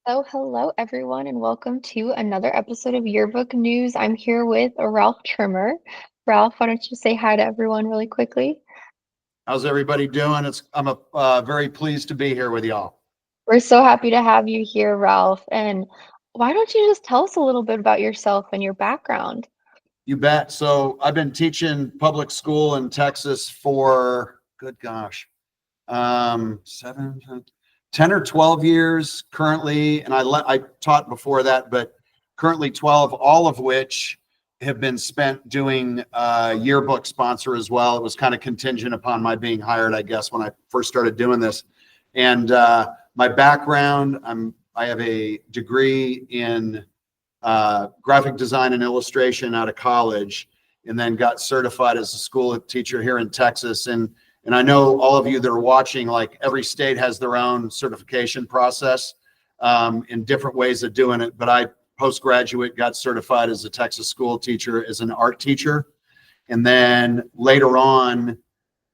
So, hello everyone, and welcome to another episode of Yearbook News. I'm here with Ralph Trimmer. Ralph, why don't you say hi to everyone really quickly? How's everybody doing? I'm very pleased to be here with y'all. We're so happy to have you here, Ralph. And why don't you just tell us a little bit about yourself and your background? You bet. So I've been teaching public school in Texas for, good gosh, 10 or 12 years currently. And I taught before that, but currently 12, all of which have been spent doing yearbook sponsor as well. It was kind of contingent upon my being hired, I guess, when I first started doing this. And my background, I have a degree in graphic design and illustration out of college, and then got certified as a school teacher here in Texas. And I know all of you that are watching, like every state has their own certification process in different ways of doing it. But I postgraduate got certified as a Texas school teacher, as an art teacher, and then later on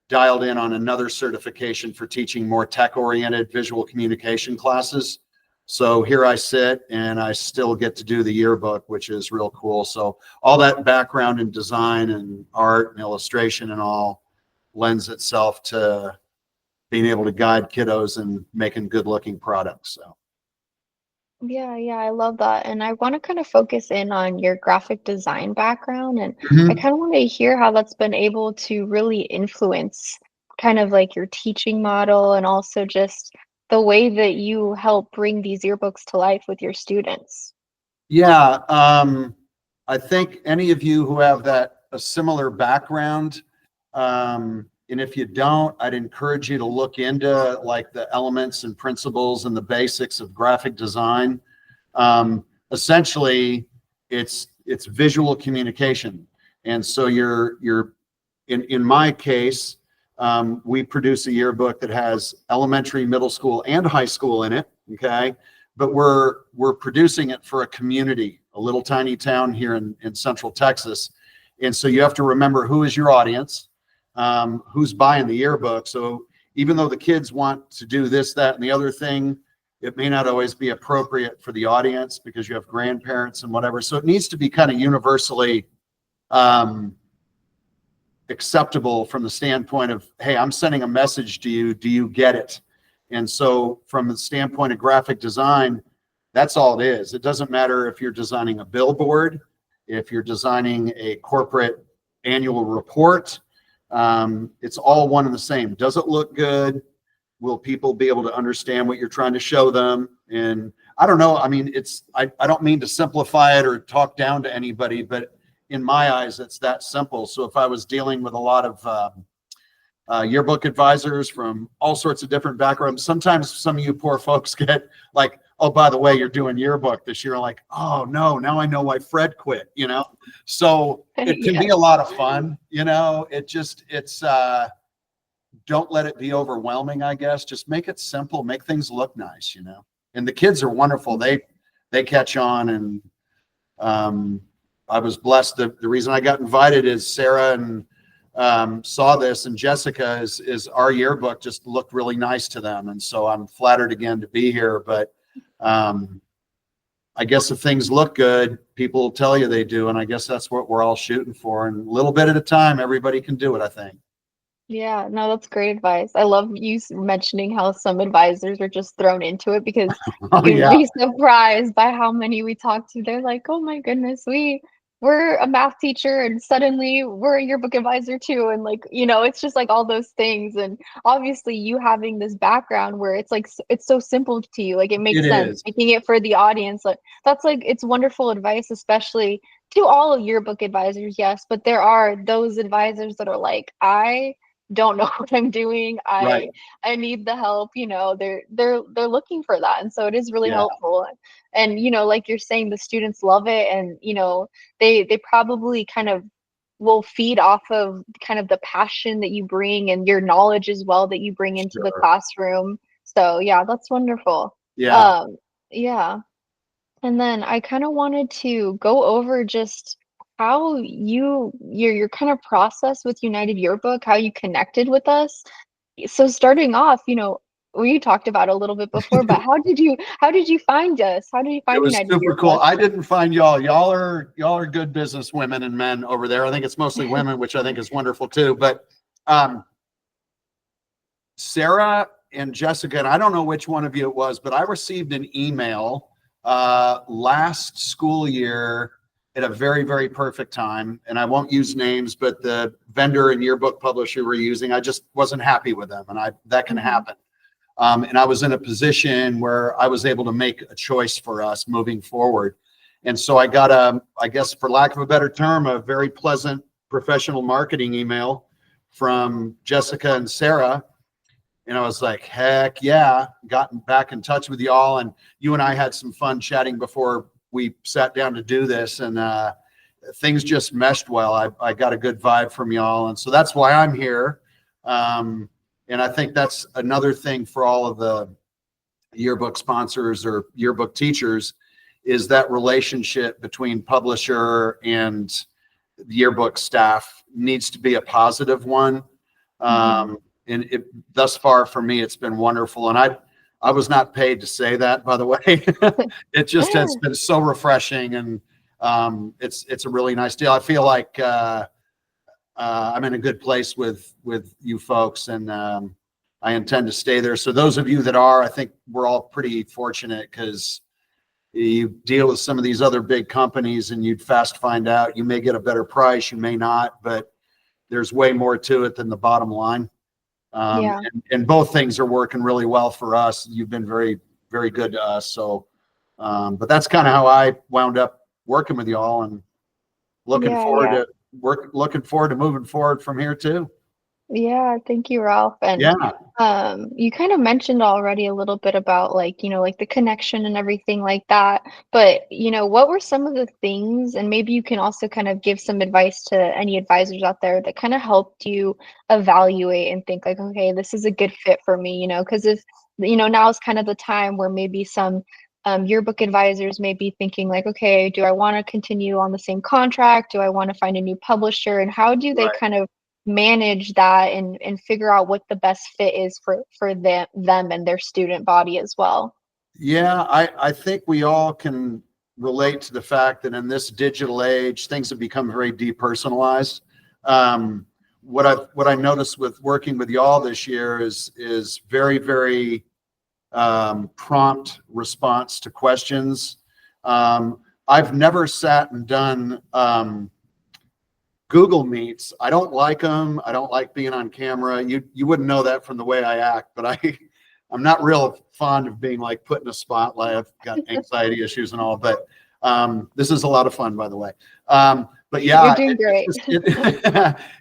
dialed in on another certification for teaching more tech-oriented visual communication classes. So here I sit and I still get to do the yearbook, which is real cool. So all that background in design and art and illustration and all lends itself to being able to guide kiddos and making good looking products. So Yeah, I love that. And I want to kind of focus in on your graphic design background. And I Mhm. kind of want to hear how that's been able to really influence kind of like your teaching model and also just the way that you help bring these yearbooks to life with your students. Yeah, I think any of you who have a similar background, and if you don't, I'd encourage you to look into like the elements and principles and the basics of graphic design. Essentially, it's visual communication, and so you're in my case, we produce a yearbook that has elementary, middle school, and high school in it. Okay, but we're producing it for a community, a little tiny town here in Central Texas, and so you have to remember who is your audience, who's buying the yearbook. So even though the kids want to do this, that, and the other thing, it may not always be appropriate for the audience because you have grandparents and whatever. So it needs to be kind of universally um, acceptable from the standpoint of, hey, I'm sending a message to you. Do you get it? And so from the standpoint of graphic design, that's all it is. It doesn't matter if you're designing a billboard, if you're designing a corporate annual report, it's all one and the same. Does it look good? Will people be able to understand what you're trying to show them? And I don't know. I mean, I don't mean to simplify it or talk down to anybody, but in my eyes, it's that simple. So if I was dealing with a lot of yearbook advisors from all sorts of different backgrounds, sometimes some of you poor folks get like, oh, by the way, you're doing yearbook this year. Like, oh no, now I know why Fred quit, you know? So it can be a Yes. lot of fun, you know, it's don't let it be overwhelming, I guess. Just make it simple, make things look nice, you know. And the kids are wonderful. They catch on, and um, I was blessed. The reason I got invited is Sarah and saw this, and Jessica is our yearbook just looked really nice to them, and so I'm flattered again to be here. But um, I guess if things look good, people will tell you they do, and I guess that's what we're all shooting for. And a little bit at a time, everybody can do it, I think. Yeah, no, that's great advice. I love you mentioning how some advisors are just thrown into it because Oh you'd yeah, be surprised by how many we talk to. They're like, "Oh my goodness, we're a math teacher and suddenly we're a yearbook advisor too." And like, it's just like all those things. And obviously you having this background where it's like it's so simple to you, like it it makes sense. is. Making it for the audience, like that's like it's wonderful advice, especially to all of yearbook advisors, yes, but there are those advisors that are like, I don't know what I'm doing. Right. I need the help, they're looking for that. And so it is really Yeah. helpful. And like you're saying, the students love it, and they probably kind of will feed off of kind of the passion that you bring and your knowledge as well that you bring into the Sure. classroom. So yeah, that's wonderful. Yeah. Um yeah. And then I kind of wanted to go over just how your kind of process with United Yearbook, how you connected with us. So starting off, we talked about a little bit before, but how did you find us? How did you It find was United super cool. Yearbook? I didn't find y'all. Y'all are good business women and men over there. I think it's mostly women, which I think is wonderful too. But um, Sarah and Jessica, and I don't know which one of you it was, but I received an email last school year at a very, very perfect time. And I won't use names, but the vendor and yearbook publisher we're using, I just wasn't happy with them, and that can happen. And I was in a position where I was able to make a choice for us moving forward. And so I got I guess for lack of a better term, a very pleasant professional marketing email from Jessica and Sarah. And I was like, heck yeah, gotten back in touch with y'all. And you and I had some fun chatting before we sat down to do this. And things just meshed well. I got a good vibe from y'all. And so that's why I'm here. And I think that's another thing for all of the yearbook sponsors or yearbook teachers is that relationship between publisher and yearbook staff needs to be a positive one. And thus far for me, it's been wonderful. And I was not paid to say that, by the way. It just has been so refreshing, and it's a really nice deal. I feel like I'm in a good place with you folks, and I intend to stay there. So those of you that are, I think we're all pretty fortunate, because you deal with some of these other big companies and you'd fast find out you may get a better price, you may not, but there's way more to it than the bottom line. Yeah. And both things are working really well for us. You've been very, very good to us. So, but that's kind of how I wound up working with y'all, and looking forward Yeah. to moving forward from here too. Yeah, thank you, Ralph. And Yeah. you kind of mentioned already a little bit about like, like the connection and everything like that. But, what were some of the things, and maybe you can also kind of give some advice to any advisors out there that kind of helped you evaluate and think like, okay, this is a good fit for me, because if, now is kind of the time where maybe some yearbook advisors may be thinking like, okay, do I want to continue on the same contract? Do I want to find a new publisher? And how do they Right. kind of manage that and figure out what the best fit is for them and their student body as well? Yeah, I think we all can relate to the fact that in this digital age, things have become very depersonalized. What I noticed with working with y'all this year is very, very prompt response to questions. I've never sat and done Google Meets. I don't like them. I don't like being on camera. You wouldn't know that from the way I act, but I'm not real fond of being like put in a spotlight. I've got anxiety issues and all, but this is a lot of fun, by the way. But You're yeah, doing great.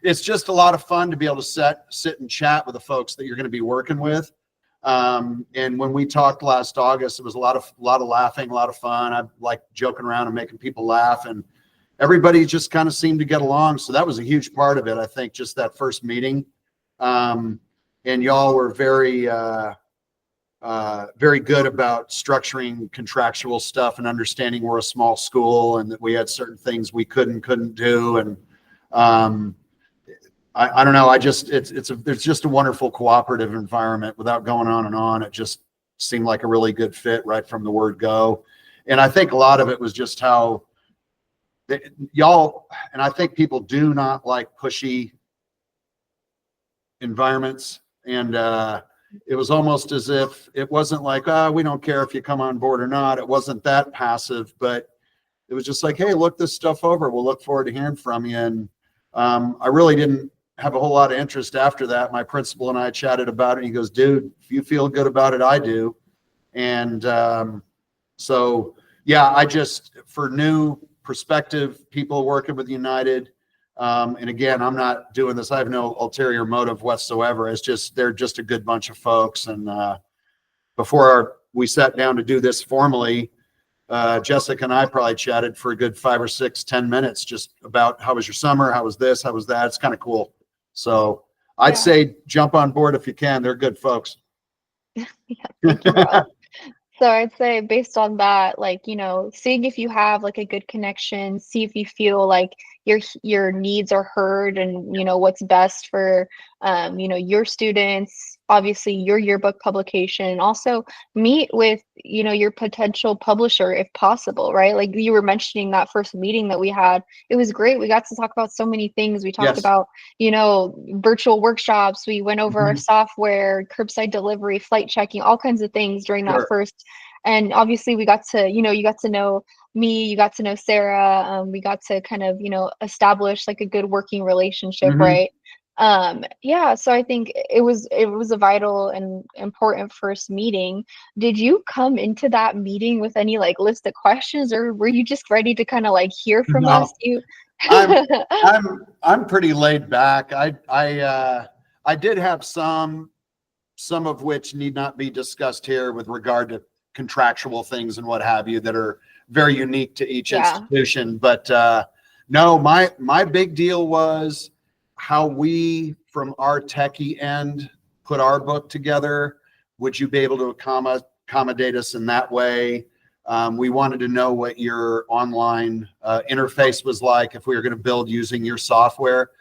it's just a lot of fun to be able to sit and chat with the folks that you're going to be working with. And when we talked last August, it was a lot of laughing, a lot of fun. I like joking around and making people laugh, and everybody just kind of seemed to get along. So that was a huge part of it. I think just that first meeting, and y'all were very, very good about structuring contractual stuff and understanding we're a small school and that we had certain things we couldn't do. And I don't know. There's just a wonderful cooperative environment without going on and on. It just seemed like a really good fit right from the word go. And I think a lot of it was just how y'all, and I think people do not like pushy environments. And it was almost as if it wasn't like, we don't care if you come on board or not. It wasn't that passive, but it was just like, hey, look this stuff over. We'll look forward to hearing from you. And I really didn't have a whole lot of interest after that. My principal and I chatted about it. And he goes, dude, if you feel good about it, I do. And so, yeah, for new prospective people working with United, and again, I'm not doing this. I have no ulterior motive whatsoever. It's just, they're just a good bunch of folks. And before we sat down to do this formally, Jessica and I probably chatted for a good 5 or 6, 10 minutes just about how was your summer? How was this? How was that? It's kind of cool. So I'd say jump on board if you can. They're good folks. Yeah, thank you, Rob. So I'd say based on that, like, seeing if you have like a good connection, see if you feel like your needs are heard and what's best for your students, obviously your yearbook publication, and also meet with, your potential publisher if possible, right? Like you were mentioning that first meeting that we had, it was great. We got to talk about so many things. We talked Yes. about, virtual workshops. We went over our Mhm. software, curbside delivery, flight checking, all kinds of things during that Sure. first. And obviously we got to, you got to know me, you got to know Sarah. We got to kind of, establish like a good working relationship, Mhm. right? Yeah, so I think it was a vital and important first meeting. Did you come into that meeting with any like list of questions, or were you just ready to kind of like hear from us? No, You I'm I'm pretty laid back. I did have some of which need not be discussed here with regard to contractual things and what have you that are very unique to each Yeah, institution. But no, my big deal was how we, from our techie end, put our book together. Would you be able to accommodate us in that way? We wanted to know what your online interface was like if we were going to build using your software.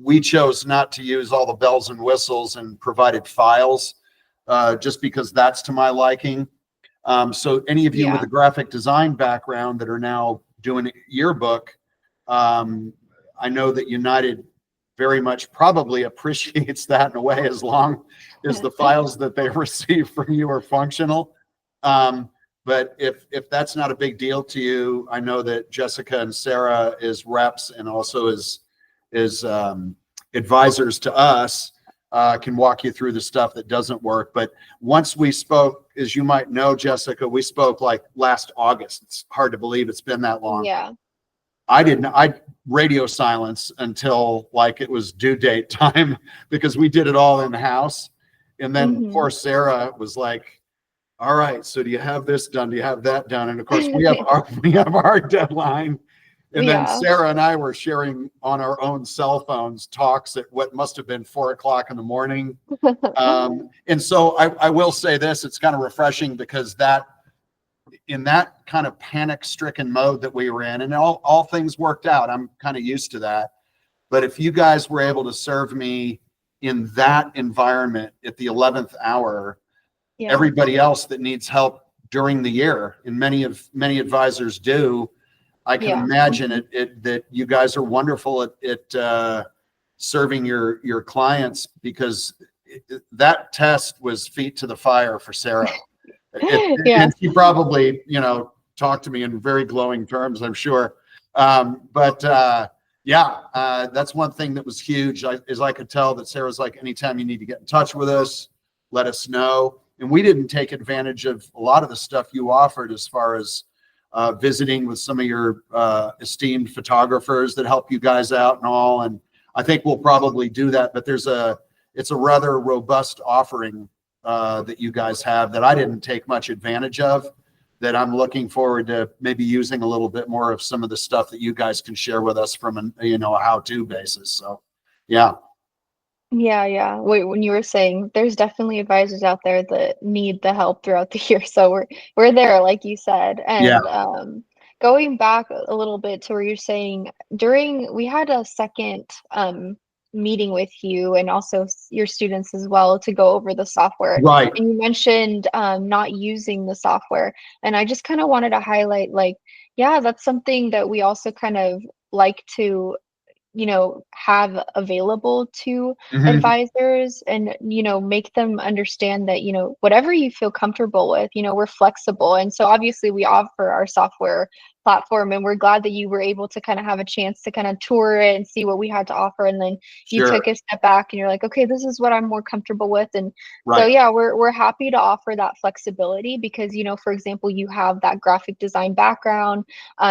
We chose not to use all the bells and whistles and provided files just because that's to my liking. So any of you with yeah, a graphic design background that are now doing yearbook, I know that United very much probably appreciates that in a way, as long as the files that they receive from you are functional. But if that's not a big deal to you, I know that Jessica and Sarah is reps and also is advisors to us, can walk you through the stuff that doesn't work. But once we spoke, as you might know, Jessica, we spoke like last August. It's hard to believe it's been that long. yeah. I radio silence until like it was due date time because we did it all in house. And then Hmm. poor Sarah was like, all right, so do you have this done? Do you have that done? And of course we have our deadline. And then Yeah. Sarah and I were sharing on our own cell phones talks at what must have been 4 o'clock in the morning. And so I will say this, it's kind of refreshing because that in that kind of panic stricken mode that we were in, and all things worked out. I'm kind of used to that. But if you guys were able to serve me in that environment at the 11th hour, Yeah, everybody else that needs help during the year, and many advisors do, I can yeah. imagine Hmm. that you guys are wonderful at serving your clients, because that test was feet to the fire for Sarah. Yeah, And she probably, talked to me in very glowing terms, I'm sure. But yeah, that's one thing that was huge. Is I could tell that Sarah's like, anytime you need to get in touch with us, let us know. And we didn't take advantage of a lot of the stuff you offered as far as visiting with some of your esteemed photographers that help you guys out and all. And I think we'll probably do that. But it's a rather robust offering that you guys have that I didn't take much advantage of, that I'm looking forward to maybe using a little bit more of some of the stuff that you guys can share with us from a how-to basis. So yeah. yeah, yeah. Wait, when you were saying there's definitely advisors out there that need the help throughout the year, so we're there, like you said. Yeah. And going back a little bit to where you're saying during we had a second meeting with you and also your students as well to go over the software. Right. And you mentioned not using the software, and I just kind of wanted to highlight like, yeah, that's something that we also kind of like to have available to Mhm. advisors and, make them understand that, whatever you feel comfortable with, we're flexible. And so obviously we offer our software platform, and we're glad that you were able to kind of have a chance to kind of tour it and see what we had to offer. And then you Sure. took a step back and you're like, okay, this is what I'm more comfortable with. And so, Right. yeah, we're happy to offer that flexibility because, for example, you have that graphic design background,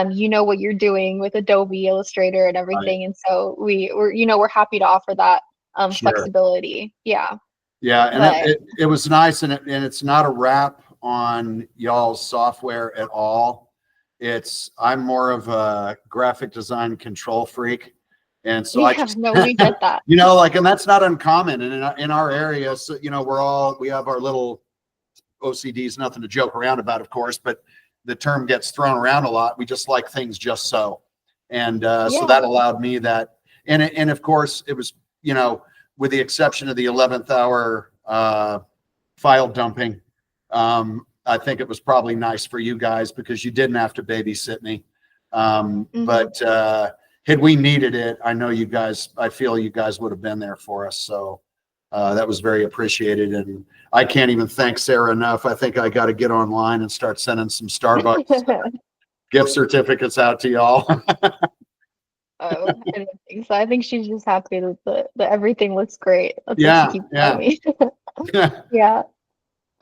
you know what you're doing with Adobe Illustrator and Right. everything, and so we're happy to offer that Sure. flexibility. Yeah, Yeah, and but it was nice, and it's not a wrap on y'all's software at all. I'm more of a graphic design control freak, and so I yeah, just no, we get that. and that's not uncommon. And in our area, so we have our little OCDs, nothing to joke around about, of course, but the term gets thrown around a lot. We just like things just so, and so Yeah, that allowed me that, and of course it was with the exception of the 11th hour file dumping. I think it was probably nice for you guys because you didn't have to babysit me. But had we needed it, I feel you guys would have been there for us. So that was very appreciated. And I can't even thank Sarah enough. I think I got to get online and start sending some Starbucks gift certificates out to y'all. Oh, I don't think so. I think she's just happy that the everything looks great. That's what she Yeah, keeps yeah. telling me. Yeah.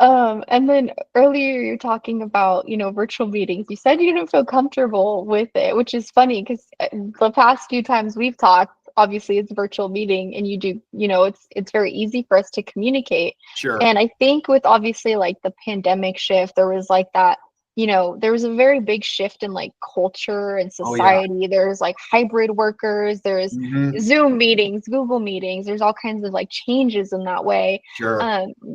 And then earlier you're talking about, virtual meetings. You said you didn't feel comfortable with it, which is funny because the past few times we've talked, obviously it's virtual meeting and you do, it's very easy for us to communicate. Sure. And I think with obviously like the pandemic shift, there was like that, there was a very big shift in like culture and Oh, yeah. society. There's like hybrid workers, there's Mhm. Zoom meetings, Google meetings, there's all kinds of like changes in that way. Sure.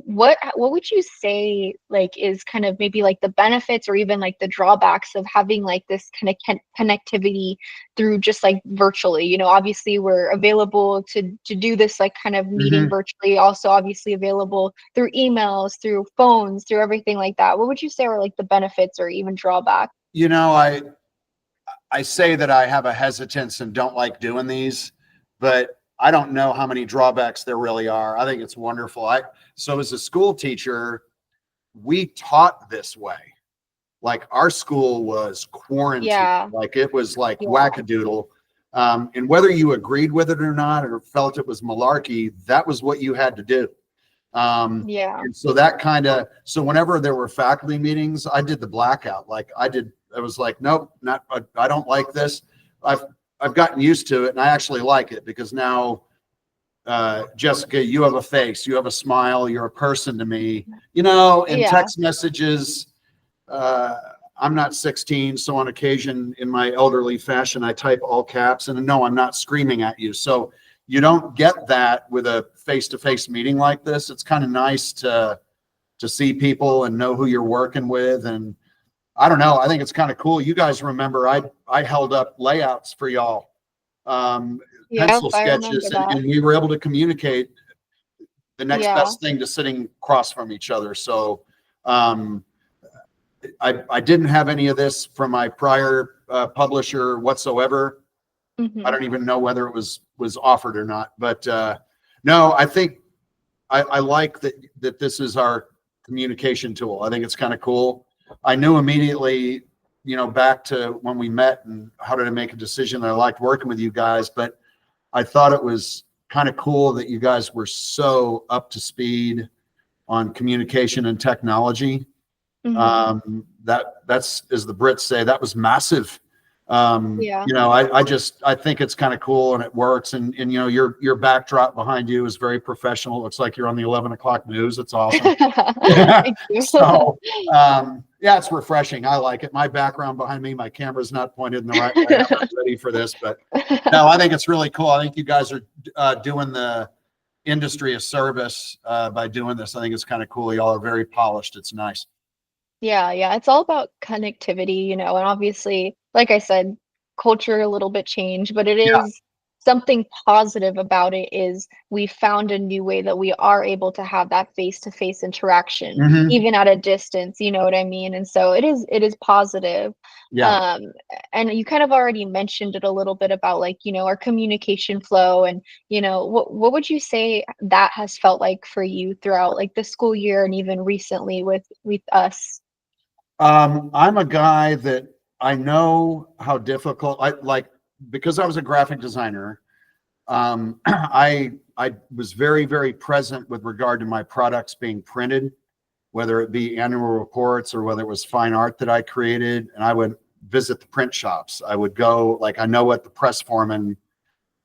What would you say like is kind of maybe like the benefits or even like the drawbacks of having like this kind of connectivity through just like virtually? Obviously we're available to do this like kind of meeting Mhm. virtually, also obviously available through emails, through phones, through everything like that. What would you say are like the benefits or even drawbacks? I say that I have a hesitance and don't like doing these, but I don't know how many drawbacks there really are. I think it's wonderful. So as a school teacher, we taught this way. Like our school was quarantined. Yeah, Like it was like yeah, wackadoodle. And whether you agreed with it or not, or felt it was malarkey, that was what you had to do. yeah, And so whenever there were faculty meetings, I did the blackout. I was like, nope, I don't like this. I've gotten used to it and I actually like it because now, Jessica, you have a face, you have a smile, you're a person to me, in yeah, text messages. I'm not 16. So on occasion in my elderly fashion, I type all caps and no, I'm not screaming at you. So you don't get that with a face-to-face meeting like this. It's kind of nice to see people and know who you're working with. And I don't know, I think it's kind of cool. You guys remember I held up layouts for y'all, yep, pencil I remember sketches, and, that. and we were able to communicate the next Yeah. best thing to sitting across from each other. So um, I didn't have any of this from my prior publisher whatsoever. I Hmm. don't even know whether it was offered or not, but no, I think I like that this is our communication tool. I think it's kind of cool. I knew immediately, back to when we met and how did I make a decision that I liked working with you guys, but I thought it was kind of cool that you guys were so up to speed on communication and technology. Hmm. That's, as the Brits say, that was massive. Yeah. I think it's kind of cool and it works. And your backdrop behind you is very professional. It looks like you're on the 11 o'clock news. It's awesome. Thank you. So, yeah, it's refreshing. I like it. My background behind me, my camera's not pointed in the right way. I'm not ready for this, but no, I think it's really cool. I think you guys are doing the industry a service by doing this. I think it's kind of cool. Y'all are very polished. It's nice. Yeah, yeah, it's all about connectivity, and obviously, like I said, culture a little bit changed, but it Yeah. is something positive about it is we found a new way that we are able to have that face-to-face interaction, Hmm. even at a distance, you know what I mean? And so it is positive. Yeah. Um, and you kind of already mentioned it a little bit about like, our communication flow and, what would you say that has felt like for you throughout like the school year and even recently with us? I'm a guy that I know how difficult because I was a graphic designer. I was very, very present with regard to my products being printed, whether it be annual reports or whether it was fine art that I created. And I would visit the print shops. I would go, like, I know what the press foremen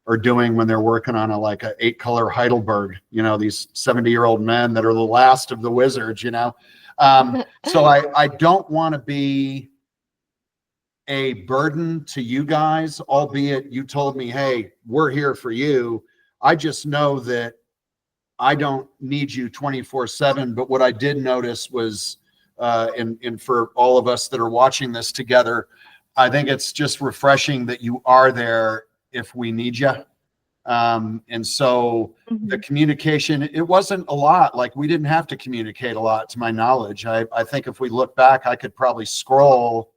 are doing when they're working on a 8-color Heidelberg, these 70-year-old men that are the last of the wizards. So I don't want to be a burden to you guys, albeit you told me, hey, we're here for you. I just know that I don't need you 24/7. But what I did notice was, and for all of us that are watching this together, I think it's just refreshing that you are there if we need you. And so the Mhm. communication, it wasn't a lot. Like, we didn't have to communicate a lot, to my knowledge. I think if we look back, I could probably scroll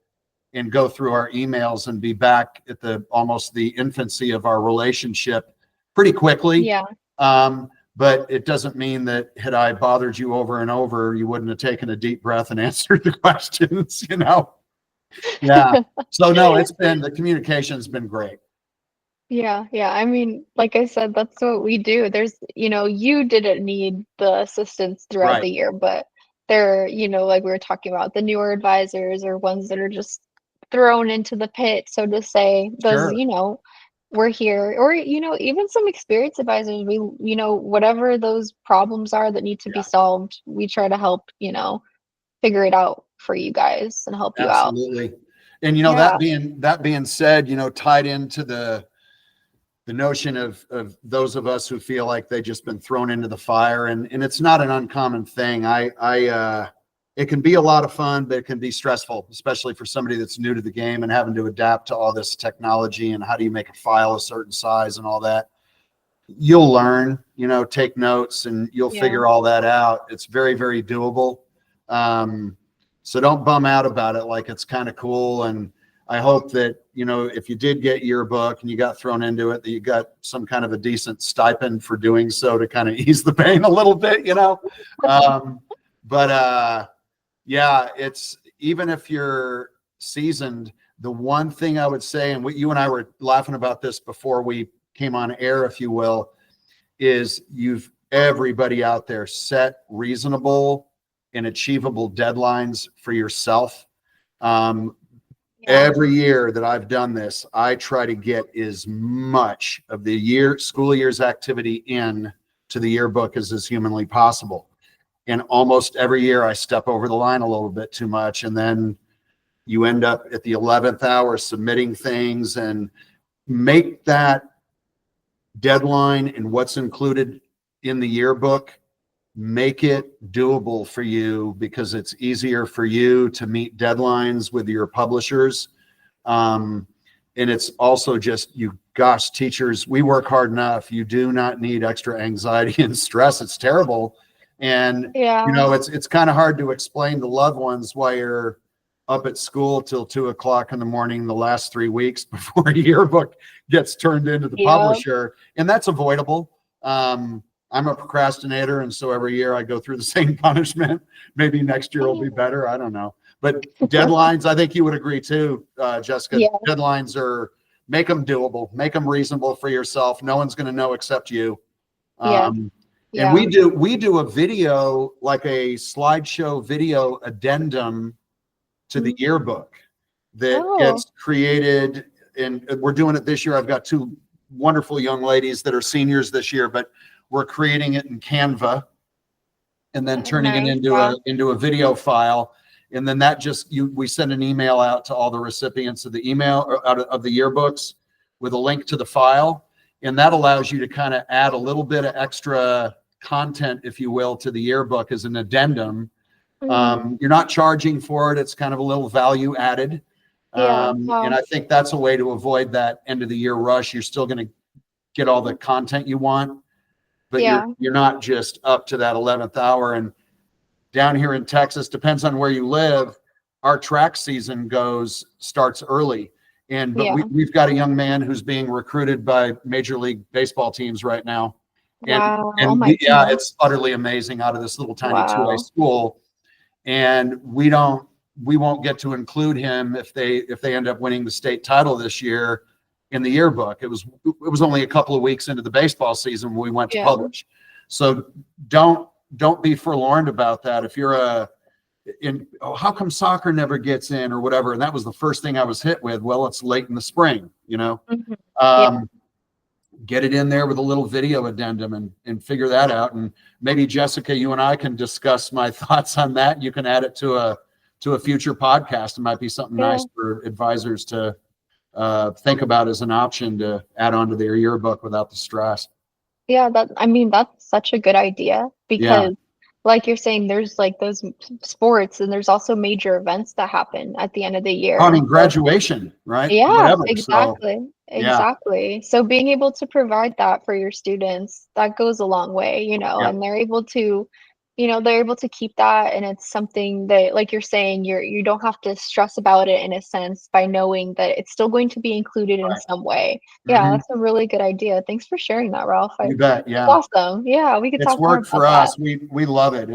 and go through our emails and be back at the almost the infancy of our relationship pretty quickly. Yeah. But it doesn't mean that had I bothered you over and over, you wouldn't have taken a deep breath and answered the questions, you know? Yeah. So no, the communication's been great. Yeah, yeah. I mean, like I said, that's what we do. There's, you didn't need the assistance throughout Right. the year, but there, like we were talking about, the newer advisors or ones that are just thrown into the pit, so to say, those, Sure. we're here. Or, even some experienced advisors, whatever those problems are that need to be Yeah, solved, we try to help, figure it out for you guys and help you out. absolutely. And Yeah. that being said, tied into the notion of those of us who feel like they've just been thrown into the fire, and it's not an uncommon thing. It can be a lot of fun, but it can be stressful, especially for somebody that's new to the game and having to adapt to all this technology and how do you make a file a certain size and all that. You'll learn, take notes, and you'll Yeah. figure all that out. It's very, very doable. So don't bum out about it. Like, it's kind of cool. And I hope that, if you did get yearbook and you got thrown into it, that you got some kind of a decent stipend for doing so to kind of ease the pain a little bit, but yeah, it's, even if you're seasoned, the one thing I would say, and what you and I were laughing about this before we came on air, if you will, is everybody out there set reasonable and achievable deadlines for yourself. Yeah. Every year that I've done this, I try to get as much of the school year's activity in to the yearbook as humanly possible. And almost every year I step over the line a little bit too much. And then you end up at the 11th hour submitting things, and make that deadline and what's included in the yearbook, make it doable for you, because it's easier for you to meet deadlines with your publishers. And it's also just, gosh, teachers, we work hard enough. You do not need extra anxiety and stress. It's terrible. And, Yeah. it's kind of hard to explain to loved ones why you're up at school till 2 o'clock in the morning the last 3 weeks before a yearbook gets turned into the Yep. publisher. And that's avoidable. I'm a procrastinator, and so every year I go through the same punishment. Maybe next year will be better. I don't know. But deadlines, I think you would agree too, Jessica. Yeah. Deadlines make them doable, make them reasonable for yourself. No one's going to know except you. Yeah. And Yeah. we do a video, like a slideshow video addendum to the yearbook that Oh. gets created, and we're doing it this year. I've got two wonderful young ladies that are seniors this year, but we're creating it in Canva and then turning it Nice. into Wow. a video file. And then that we send an email out to all the recipients of the email, or out of the yearbooks, with a link to the file. And that allows you to kind of add a little bit of extra content, if you will, to the yearbook as an addendum. You're not charging for it. It's kind of a little value added. Yeah. Wow. And I think that's a way to avoid that end of the year rush. You're still going to get all the content you want, but Yeah. you're not just up to that 11th hour. And down here in Texas, depends on where you live, our track season starts early. But Yeah. we've got a young man who's being recruited by Major League Baseball teams right now. Wow. And Oh my yeah, goodness. it's utterly amazing, out of this little tiny Wow. 2A school. And we won't get to include him if they end up winning the state title this year in the yearbook. It was only a couple of weeks into the baseball season when we went to Yeah. publish. So don't be forlorn about that. If you're how come soccer never gets in or whatever? And that was the first thing I was hit with. Well, it's late in the spring, Mhm. Yeah. Get it in there with a little video addendum and figure that out. And maybe, Jessica, you and I can discuss my thoughts on that. You can add it to a future podcast. It might be something Yeah. nice for advisors to think about as an option to add on to their yearbook without the stress. Yeah. That's such a good idea Yeah. because, like you're saying, there's like those sports and there's also major events that happen at the end of the year. I mean, graduation, right? Yeah, Whatever. So exactly. Yeah. exactly. So being able to provide that for your students, that goes a long way, Yeah. and they're able to, they're able to keep that, and it's something that, like you're saying, you don't have to stress about it in a sense by knowing that it's still going to be included in Right. some way. Yeah, Mhm. that's a really good idea. Thanks for sharing that, Ralph. You bet. That's Yeah. awesome. Yeah, we could It's talk more worked about for that. us. We love it.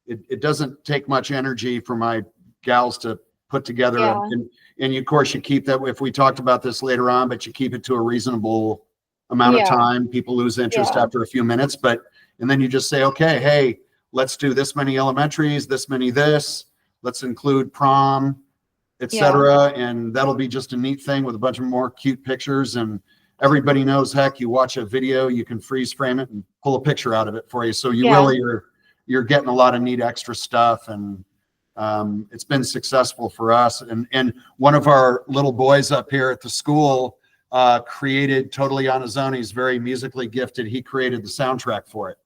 It doesn't take much energy for my gals to put together Yeah, and of course you keep that, if we talked about this later on, but you keep it to a reasonable amount of yeah, time. People lose interest yeah, after a few minutes, and then you just say, okay, hey, let's do this many elementaries, this many this, let's include prom, yeah, etc. And that'll be just a neat thing with a bunch of more cute pictures. And everybody knows, heck, you watch a video, you can freeze frame it and pull a picture out of it for you. So you yeah. really are, you're getting a lot of neat extra stuff. And it's been successful for us. And one of our little boys up here at the school created, totally on his own, he's very musically gifted. He created the soundtrack for it.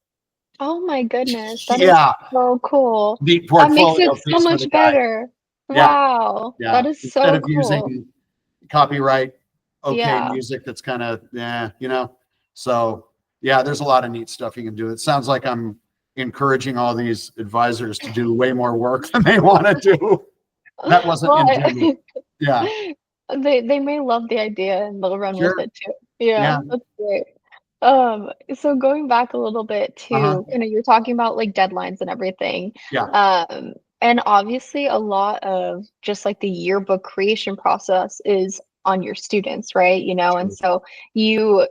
Oh my goodness, that is Yeah, so cool. neat That makes it portfolio so piece for the much guy. better. Yeah, Wow, yeah. that is Instead so of cool. using copyright okay Yeah, music that's kind of, yeah, so yeah, there's a lot of neat stuff you can do. It sounds like I'm encouraging all these advisors to do way more work than they want to do. That wasn't well, intended. Yeah. they may love the idea and they'll run with Sure. it too. Yeah, Yeah. that's great. So going back a little bit Uh-huh. to you're talking about like deadlines and everything. Yeah. And obviously a lot of just like the yearbook creation process is on your students, right? And Sure. so you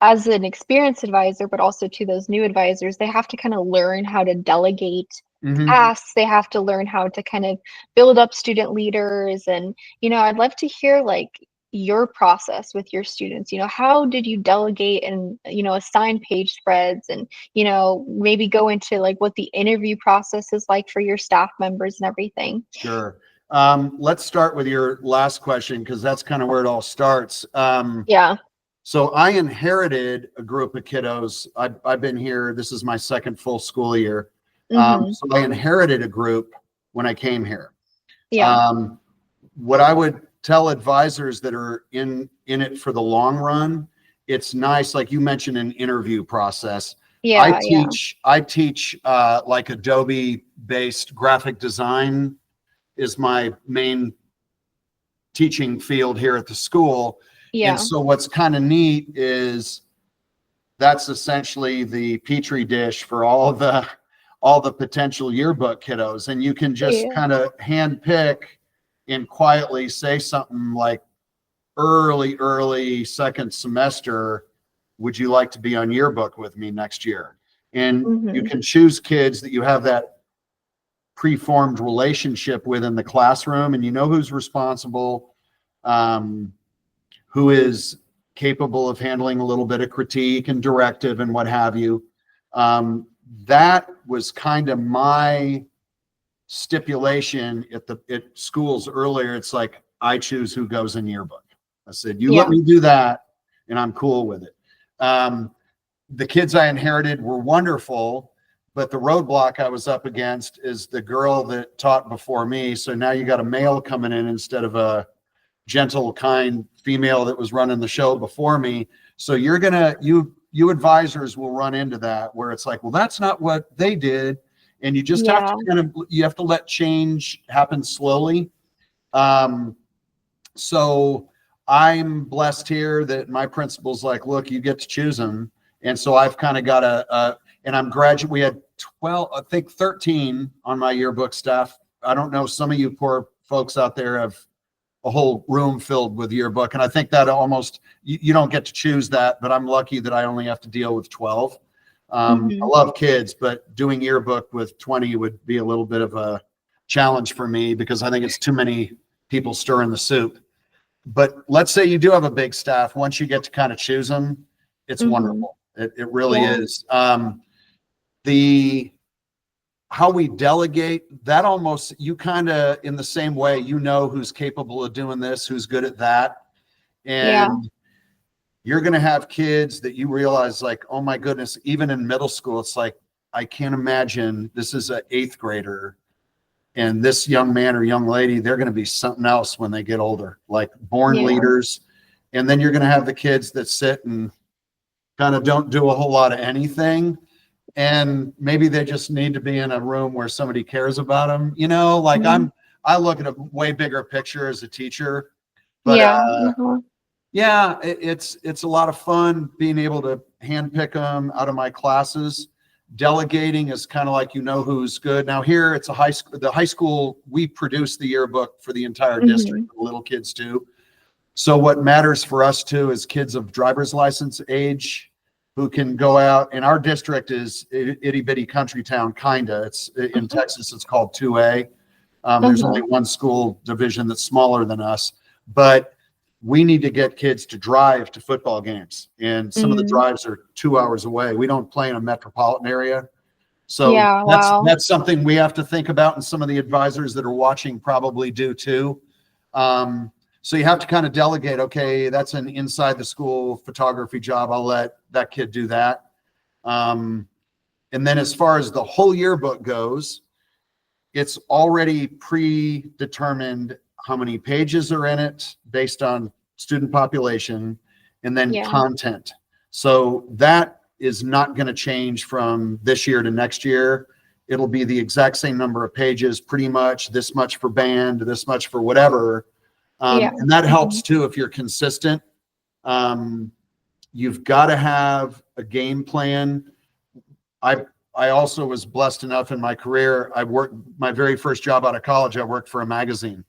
as an experienced advisor, but also to those new advisors, they have to kind of learn how to delegate Hmm. tasks. They have to learn how to kind of build up student leaders. And, I'd love to hear like your process with your students. How did you delegate and, assign page spreads and, maybe go into like what the interview process is like for your staff members and everything? Sure. Let's start with your last question because that's kind of where it all starts. Yeah. So I inherited a group of kiddos. I've been here. This is my second full school year. Mhm. So I inherited a group when I came here. Yeah. Um, what I would tell advisors that are in it for the long run, it's nice, like you mentioned, an interview process. I Yeah, yeah. teach like Adobe based graphic design is my main teaching field here at the school. And Yeah. so what's kind of neat is that's essentially the petri dish for all the potential yearbook kiddos. And you can just Yeah. kind of hand pick and quietly say something like early second semester, would you like to be on yearbook with me next year? And you Mhm. can choose kids that you have that preformed relationship with in the classroom, and you know who's responsible, um, who is capable of handling a little bit of critique and directive and what have you. That was kind of my stipulation at schools earlier. It's like I choose who goes in yearbook. I said, you let Yeah. me do that, and I'm cool with it. Um, the kids I inherited were wonderful, but the roadblock I was up against is the girl that taught before me. So now you got a male coming in instead of a gentle, kind female that was running the show before me. So you advisors will run into that where it's like, well, that's not what they did. And you just have to Yeah. you have to let change happen slowly. Um, so I'm blessed here that my principal's like, look, you get to choose them. And so I've kind of got and I'm graduate. We had 12, I think 13 on my yearbook staff. I don't know. Some of you poor folks out there have a whole room filled with yearbook. And I think that almost, you don't get to choose that, but I'm lucky that I only have to deal with 12. I Mhm. love kids, but doing yearbook with 20 would be a little bit of a challenge for me because I think it's too many people stirring the soup. But let's say you do have a big staff. Once you get to kind of choose them, it's Mhm. wonderful. It really Yeah. is. The how we delegate that, almost you kind of in the same way, who's capable of doing this, who's good at that. Yeah. And you're going to have kids that you realize like, oh my goodness, even in middle school, it's like, I can't imagine this is an eighth grader And this young man or young lady, they're going to be something else when they get older, like born Yeah. leaders. And then you're going to have the kids that sit and kind of don't do a whole lot of anything. And maybe they just need to be in a room where somebody cares about them. You know, like Mhm. I look at a way bigger picture as a teacher, but Yeah. Mhm. yeah, it's a lot of fun being able to handpick them out of my classes. Delegating is kind of like, you know, who's good. Now here it's a high school. The high school, we produce the yearbook for the entire district, Mhm. the little kids too. So what matters for us too is kids of driver's license age who can go out. And our district is itty bitty country town, kinda. It's in Mhm. Texas. It's called 2A. There's only Mhm. one school division that's smaller than us, but we need to get kids to drive to football games. And some of the Mm. drives are 2 hours away. We don't play in a metropolitan area. So Yeah. Wow. that's something we have to think about. And some of the advisors that are watching probably do too. So you have to kind of delegate, okay, that's an inside the school photography job. I'll let that kid do that. And then as far as the whole yearbook goes, it's already predetermined how many pages are in it based on student population and then Yeah. content. So that is not going to change from this year to next year. It'll be the exact same number of pages, pretty much this much for band, this much for whatever. Yeah. And that helps Mhm. too if you're consistent. Um, you've got to have a game plan. I I also was blessed enough in my career. I worked my very first job out of college. I worked for a magazine,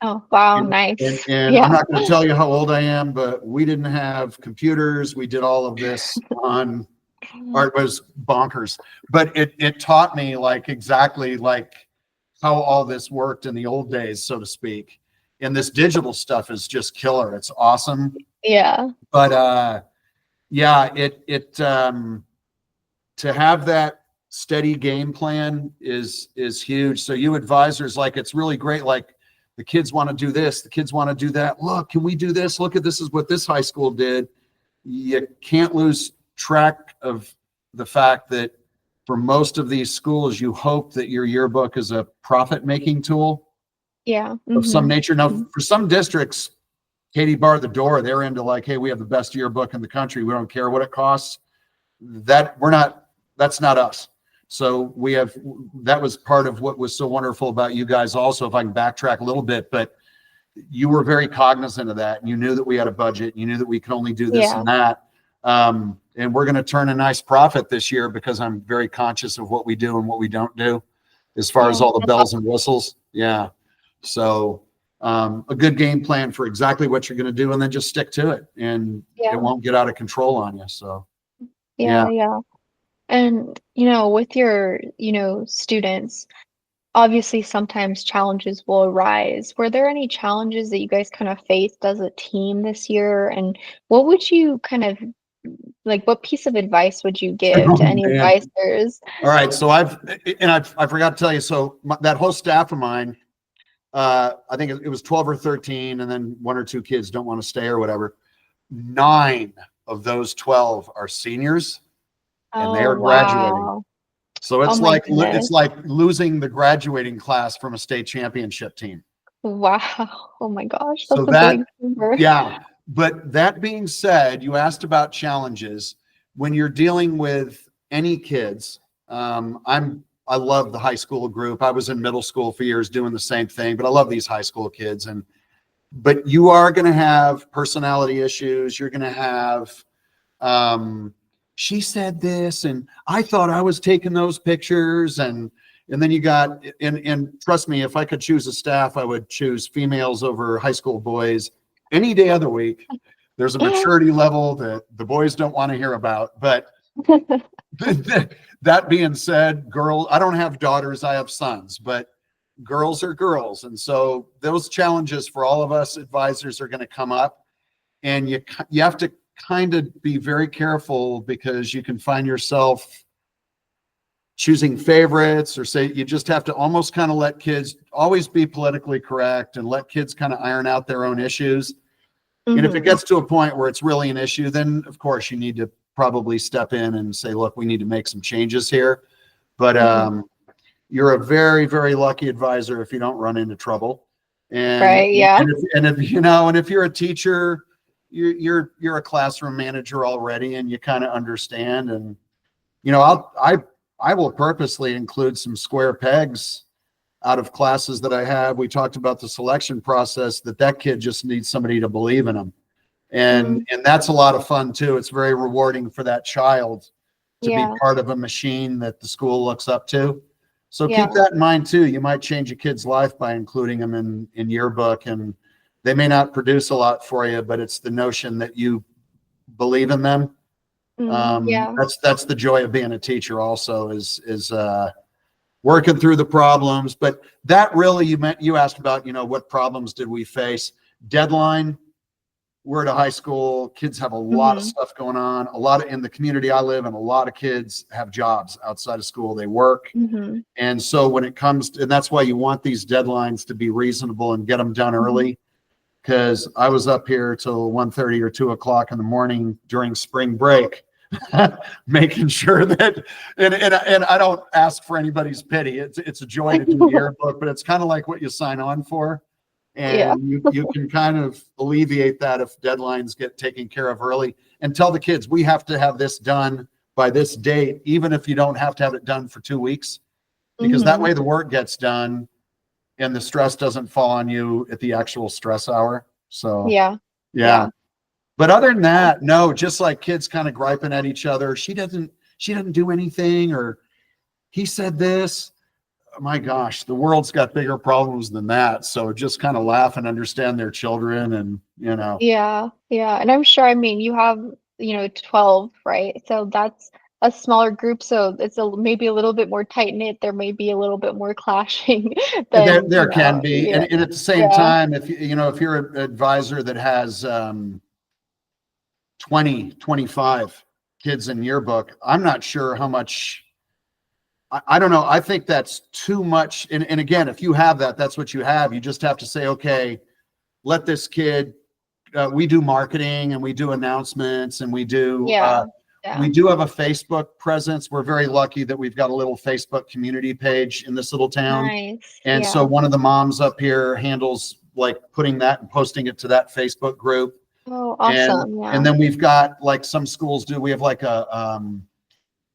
Oh, wow. and and, Nice. and I'm Yeah. not going to tell you how old I am, but we didn't have computers. We did all of this on. Or it was bonkers, but it taught me like exactly like how all this worked in the old days, so to speak. And this digital stuff is just killer. It's awesome, Yeah. but yeah, to have that steady game plan is huge. So you advisors, like, it's really great. Like, the kids want to do this, the kids want to do that. Look, can we do this? Look at this is what this high school did. You can't lose track of the fact that for most of these schools, you hope that your yearbook is a profit making tool Yeah. of some Mhm. nature. Now, Mhm. for some districts, Katie barred the door. They're into like, hey, we have the best yearbook in the country. We don't care what it costs. That's not us. So that was part of what was so wonderful about you guys also, if I can backtrack a little bit, but you were very cognizant of that. And you knew that we had a budget. You knew that we could only do this Yeah. and that. And we're going to turn a nice profit this year because I'm very conscious of what we do and what we don't do as far as Yeah. all the That's bells and awesome. whistles. Yeah. So a good game plan for exactly what you're going to do, and then just stick to it, and it Yeah. won't get out of control on you. So yeah. Yeah. Yeah. And, with your, students, obviously sometimes challenges will arise. Were there any challenges that you guys kind of faced as a team this year? And what would you kind of like, what piece of advice would you give Oh to any man. advisors? All right. So I forgot to tell you. So that whole staff of mine, I think it was 12 or 13, and then one or two kids don't want to stay or whatever. 9 of those 12 are seniors, and they Oh, are graduating. wow. So Oh my goodness. it's like losing the graduating class from a state championship team. Wow. Oh my gosh, So that's a that, big number. yeah. But that being said, you asked about challenges. When you're dealing with any kids, I love the high school group. I was in middle school for years doing the same thing, but I love these high school kids. But you are going to have personality issues. You're going to have, she said this, and I thought I was taking those pictures, and then you got, and trust me, if I could choose a staff, I would choose females over high school boys any day of the week. There's a maturity level that the boys don't want to hear about. But that being said, I don't have daughters, I have sons, but girls are girls. And so those challenges for all of us advisors are going to come up, and you have to kind of be very careful, because you can find yourself choosing favorites, or say you just have to almost kind of let kids always be politically correct and let kids kind of iron out their own issues. And if it Mhm. gets to a point where it's really an issue, then of course you need to probably step in and say, look, we need to make some changes here. But Mhm. you're a very, very lucky advisor if you don't run into trouble. And Right. Yeah. if you know, and if you're a teacher, you're a classroom manager already, and you kind of understand. And you know, I will purposely include some square pegs out of classes that I have. We talked about the selection process, that kid just needs somebody to believe in him. Mm, And that's a lot of fun too. It's very rewarding for that child to be yeah. part of a machine that the school looks up to. So keep Yeah. that in mind too. You might change a kid's life by including them in yearbook, and they may not produce a lot for you, but it's the notion that you believe in them. Yeah. That's the joy of being a teacher also, is working through the problems. But that really, you asked about, you know, what problems did we face? Deadline. We're at a high school. Kids have a lot of Hmm. stuff going on. A lot in the community I live in, a lot of kids have jobs outside of school. They work. Hmm. And so when it comes to, and that's why you want these deadlines to be reasonable and get them done Hmm. early. Because I was up here till 1:30 or 2 o'clock in the morning during spring break, making sure that, and I don't ask for anybody's pity. It's a joy to do the yearbook, but it's kind of like what you sign on for. Yeah. And you can kind of alleviate that if deadlines get taken care of early, and tell the kids, we have to have this done by this date, even if you don't have to have it done for 2 weeks, because that Hmm. way the work gets done and the stress doesn't fall on you at the actual stress hour. So Yeah. yeah. Yeah. But other than that, no, just like kids kind of griping at each other. She doesn't do anything, or he said this. My gosh, the world's got bigger problems than that. So just kind of laugh and understand their children, and you know. Yeah. Yeah. And I'm sure, I mean, you have, 12, right? So that's a smaller group. So it's maybe a little bit more tight knit. There may be a little bit more clashing than, There can be, yeah. and at the same Yeah. time, if you're an advisor that has 20, 25 kids in yearbook, I'm not sure how much. I don't know. I think that's too much. And again, if you have that, that's what you have. You just have to say, okay, let this kid. We do marketing and we do announcements and Yeah. Yeah. we do have a Facebook presence. We're very lucky that we've got a little Facebook community page in this little town. Nice. And so Yeah. one of the moms up here handles like putting that and posting it to that Facebook group. Oh, And awesome. Yeah. then we've got, like some schools do, we have like the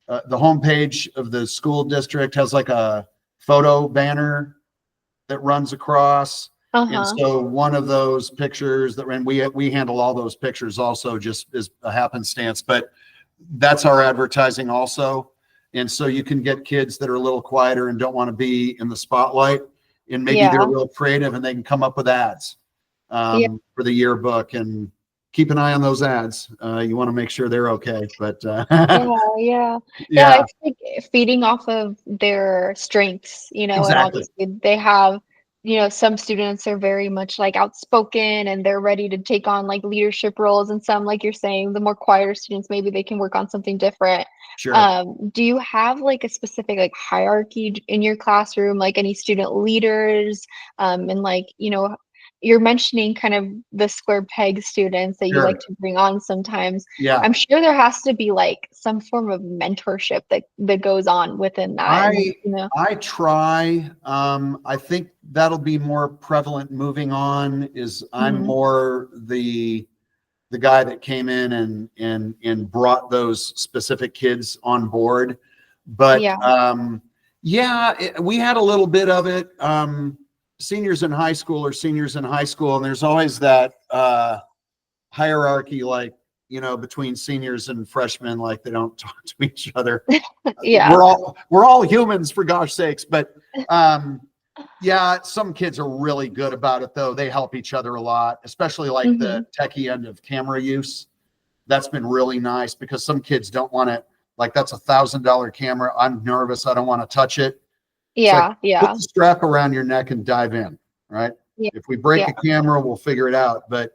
homepage of the school district has like a photo banner that runs across. And Uh-huh. so one of those pictures and we handle all those pictures also, just as a happenstance, but that's our advertising also. And so you can get kids that are a little quieter and don't want to be in the spotlight, and maybe they're Yeah. real creative and they can come up with ads Yeah. for the yearbook, and keep an eye on those ads. You want to make sure they're okay, but Yeah, yeah. Yeah, yeah, it's like feeding off of their strengths, and exactly. obviously they have, some students are very much like outspoken and they're ready to take on like leadership roles, and some, like you're saying, the more quieter students, maybe they can work on something different. Sure. Do you have like a specific like hierarchy in your classroom, like any student leaders, and like, you're mentioning kind of the square peg students that you like Sure. to bring on sometimes. Yeah. I'm sure there has to be, like, some form of mentorship that goes on within that, and, I I try. I think that'll be more prevalent moving on. Is I'm Mhm. more the guy that came in and brought those specific kids on board. But Yeah. yeah, we had a little bit of it. Seniors in high school are seniors in high school, and there's always that hierarchy, like, between seniors and freshmen, like they don't talk to each other. Yeah. We're all humans, for gosh sakes. But yeah, some kids are really good about it though. They help each other a lot, especially like the Mhm. techie end of camera use. That's been really nice, because some kids don't want to, like, that's $1,000 camera. I'm nervous. I don't want to touch it. It's like, Yeah, put yeah. the strap around your neck and dive in, right? Yeah, If we break yeah. a camera, we'll figure it out. But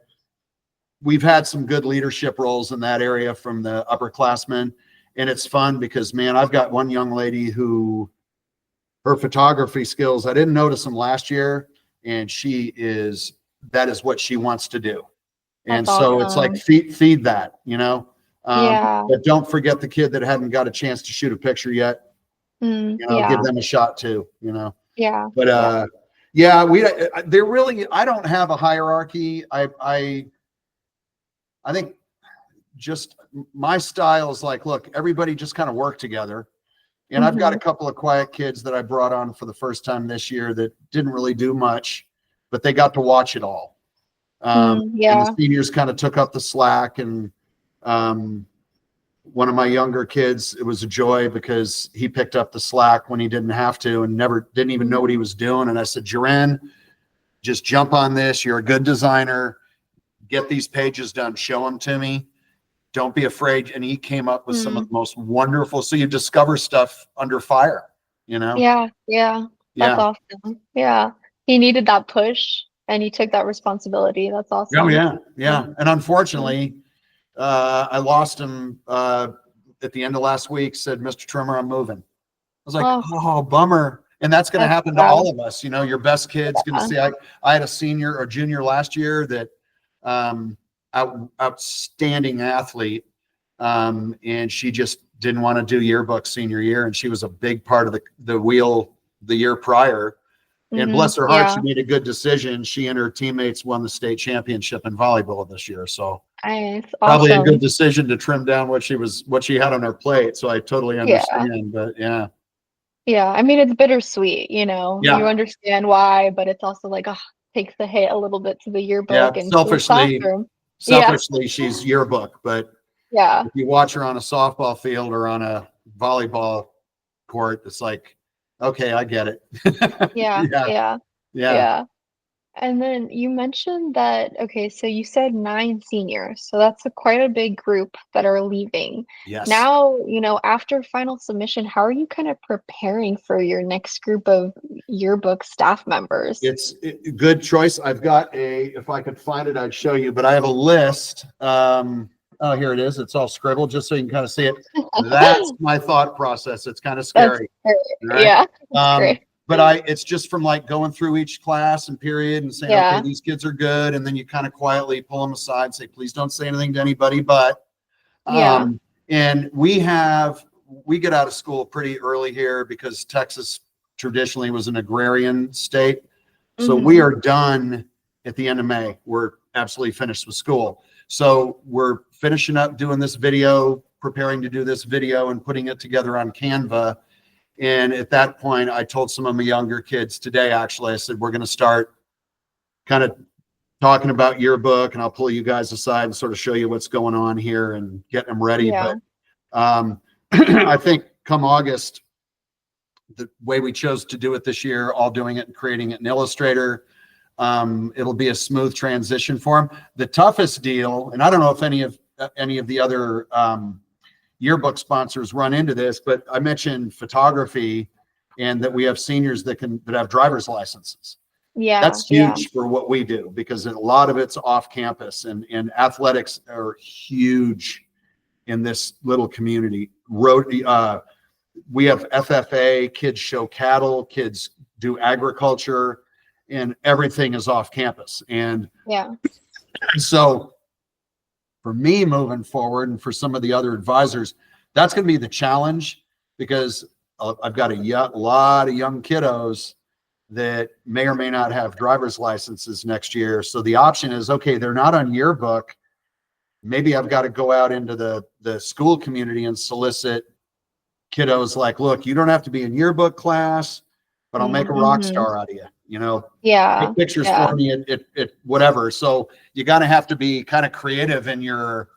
we've had some good leadership roles in that area from the upperclassmen. And it's fun because, man, I've got one young lady who, her photography skills, I didn't notice them last year, and that is what she wants to do. And That's so it's like, awesome. feed that, Yeah. but don't forget the kid that hadn't got a chance to shoot a picture yet. You know, give Yeah. them a shot too, you know. Yeah. But Yeah. yeah, they're really, I don't have a hierarchy. I think just my style is like, look, everybody just kind of work together. And I've got a Mhm. couple of quiet kids that I brought on for the first time this year that didn't really do much, but they got to watch it all. And the Yeah. seniors kind of took up the slack. And one of my younger kids, it was a joy because he picked up the slack when he didn't have to and didn't even know what he was doing. And I said, Jaren, just jump on this. You're a good designer. Get these pages done. Show them to me. Don't be afraid. And he came up with some of the most wonderful. So you discover stuff under fire, you know? Yeah. Yeah. That's Yeah. awesome. Yeah. He needed that push and he took that resposibility. That's Oh, awesome. yeah. Yeah. And unfortunately, I lost him at the end of last week, said, Mr. Trimmer, I'm moving. I was like, Oh, oh, bummer. And that's going to that's happen to sad. all of us. You know, your best kid's going to see, I had a senior or junior last year that outstanding athlete. And she just didn't want to do yearbook senior year. And she was a big part of the wheel the year prior. And bless her heart, she Yeah. made a good decision. She and her teammates won the state championship in volleyball this year. So It's probably a good awesome. decision to trim down what she had on her plate. So I totally Yeah. understand. But yeah. Yeah. I mean, it's bittersweet, you know, you Yeah. understand why, but it's also like, takes the hit a little bit to the Yeah. yearbook and to the Selfishly, classroom. Yeah. selfishly, she's yearbook. But Yeah. if you watch her on a softball field or on a volleyball court, it's like, okay, I get it. Yeah. Yeah. Yeah. Yeah. Yeah. And then you mentioned that, okay, so you said 9 seniors, so that's quite a big group that are leaving. Yes. Now, after final submission, how are you kind of preparing for your next group of yearbook staff members? It's a good choice. I've got if I could find it, I'd show you, but I have a list. Oh, here it is. It's all scribbled just so you can kind of see it. That's my thought process. It's kind of That's scary. great. Right. Yeah, that's great. But it's just from like going through each class and period and saying, okay, Yeah, these kids are good. And then you kind of quietly pull them aside and say, please don't say anything to anybody, but, yeah. and we get out of school pretty early here because Texas traditionally was an agrarian state. So we Mhm. are done at the end of May. We're absolutely finished with school. So we're finishing up doing this video, preparing to do this video and putting it together on Canva. And at that point, I told some of my younger kids today, actually, I said, we're going to start kind of talking about yearbook and I'll pull you guys aside and sort of show you what's going on here and get them ready. Yeah, But I think come August, the way we chose to do it this year, all doing it and creating it in Illustrator, it'll be a smooth transition for them. The toughest deal, and I don't know if any of the other yearbook sponsors run into this, but I mentioned photography and that we have seniors that have driver's licenses. yeah, That's yeah. huge for what we do because a lot of it's off campus and athletics are huge in this little community. We have FFA, kids show cattle, kids do agriculture, and everything is off campus. And Yeah. so for me moving forward and for some of the other advisors, that's going to be the challenge because I've got a lot of young kiddos that may or may not have driver's licenses next year. So the option is, okay, they're not on yearbook. Maybe I've got to go out into the school community and solicit kiddos like, look, you don't have to be in yearbook class, but I'll make a rock Mm-hmm. star out of you, Yeah, take pictures yeah, for me at whatever. So you got to have to be kind of creative in your,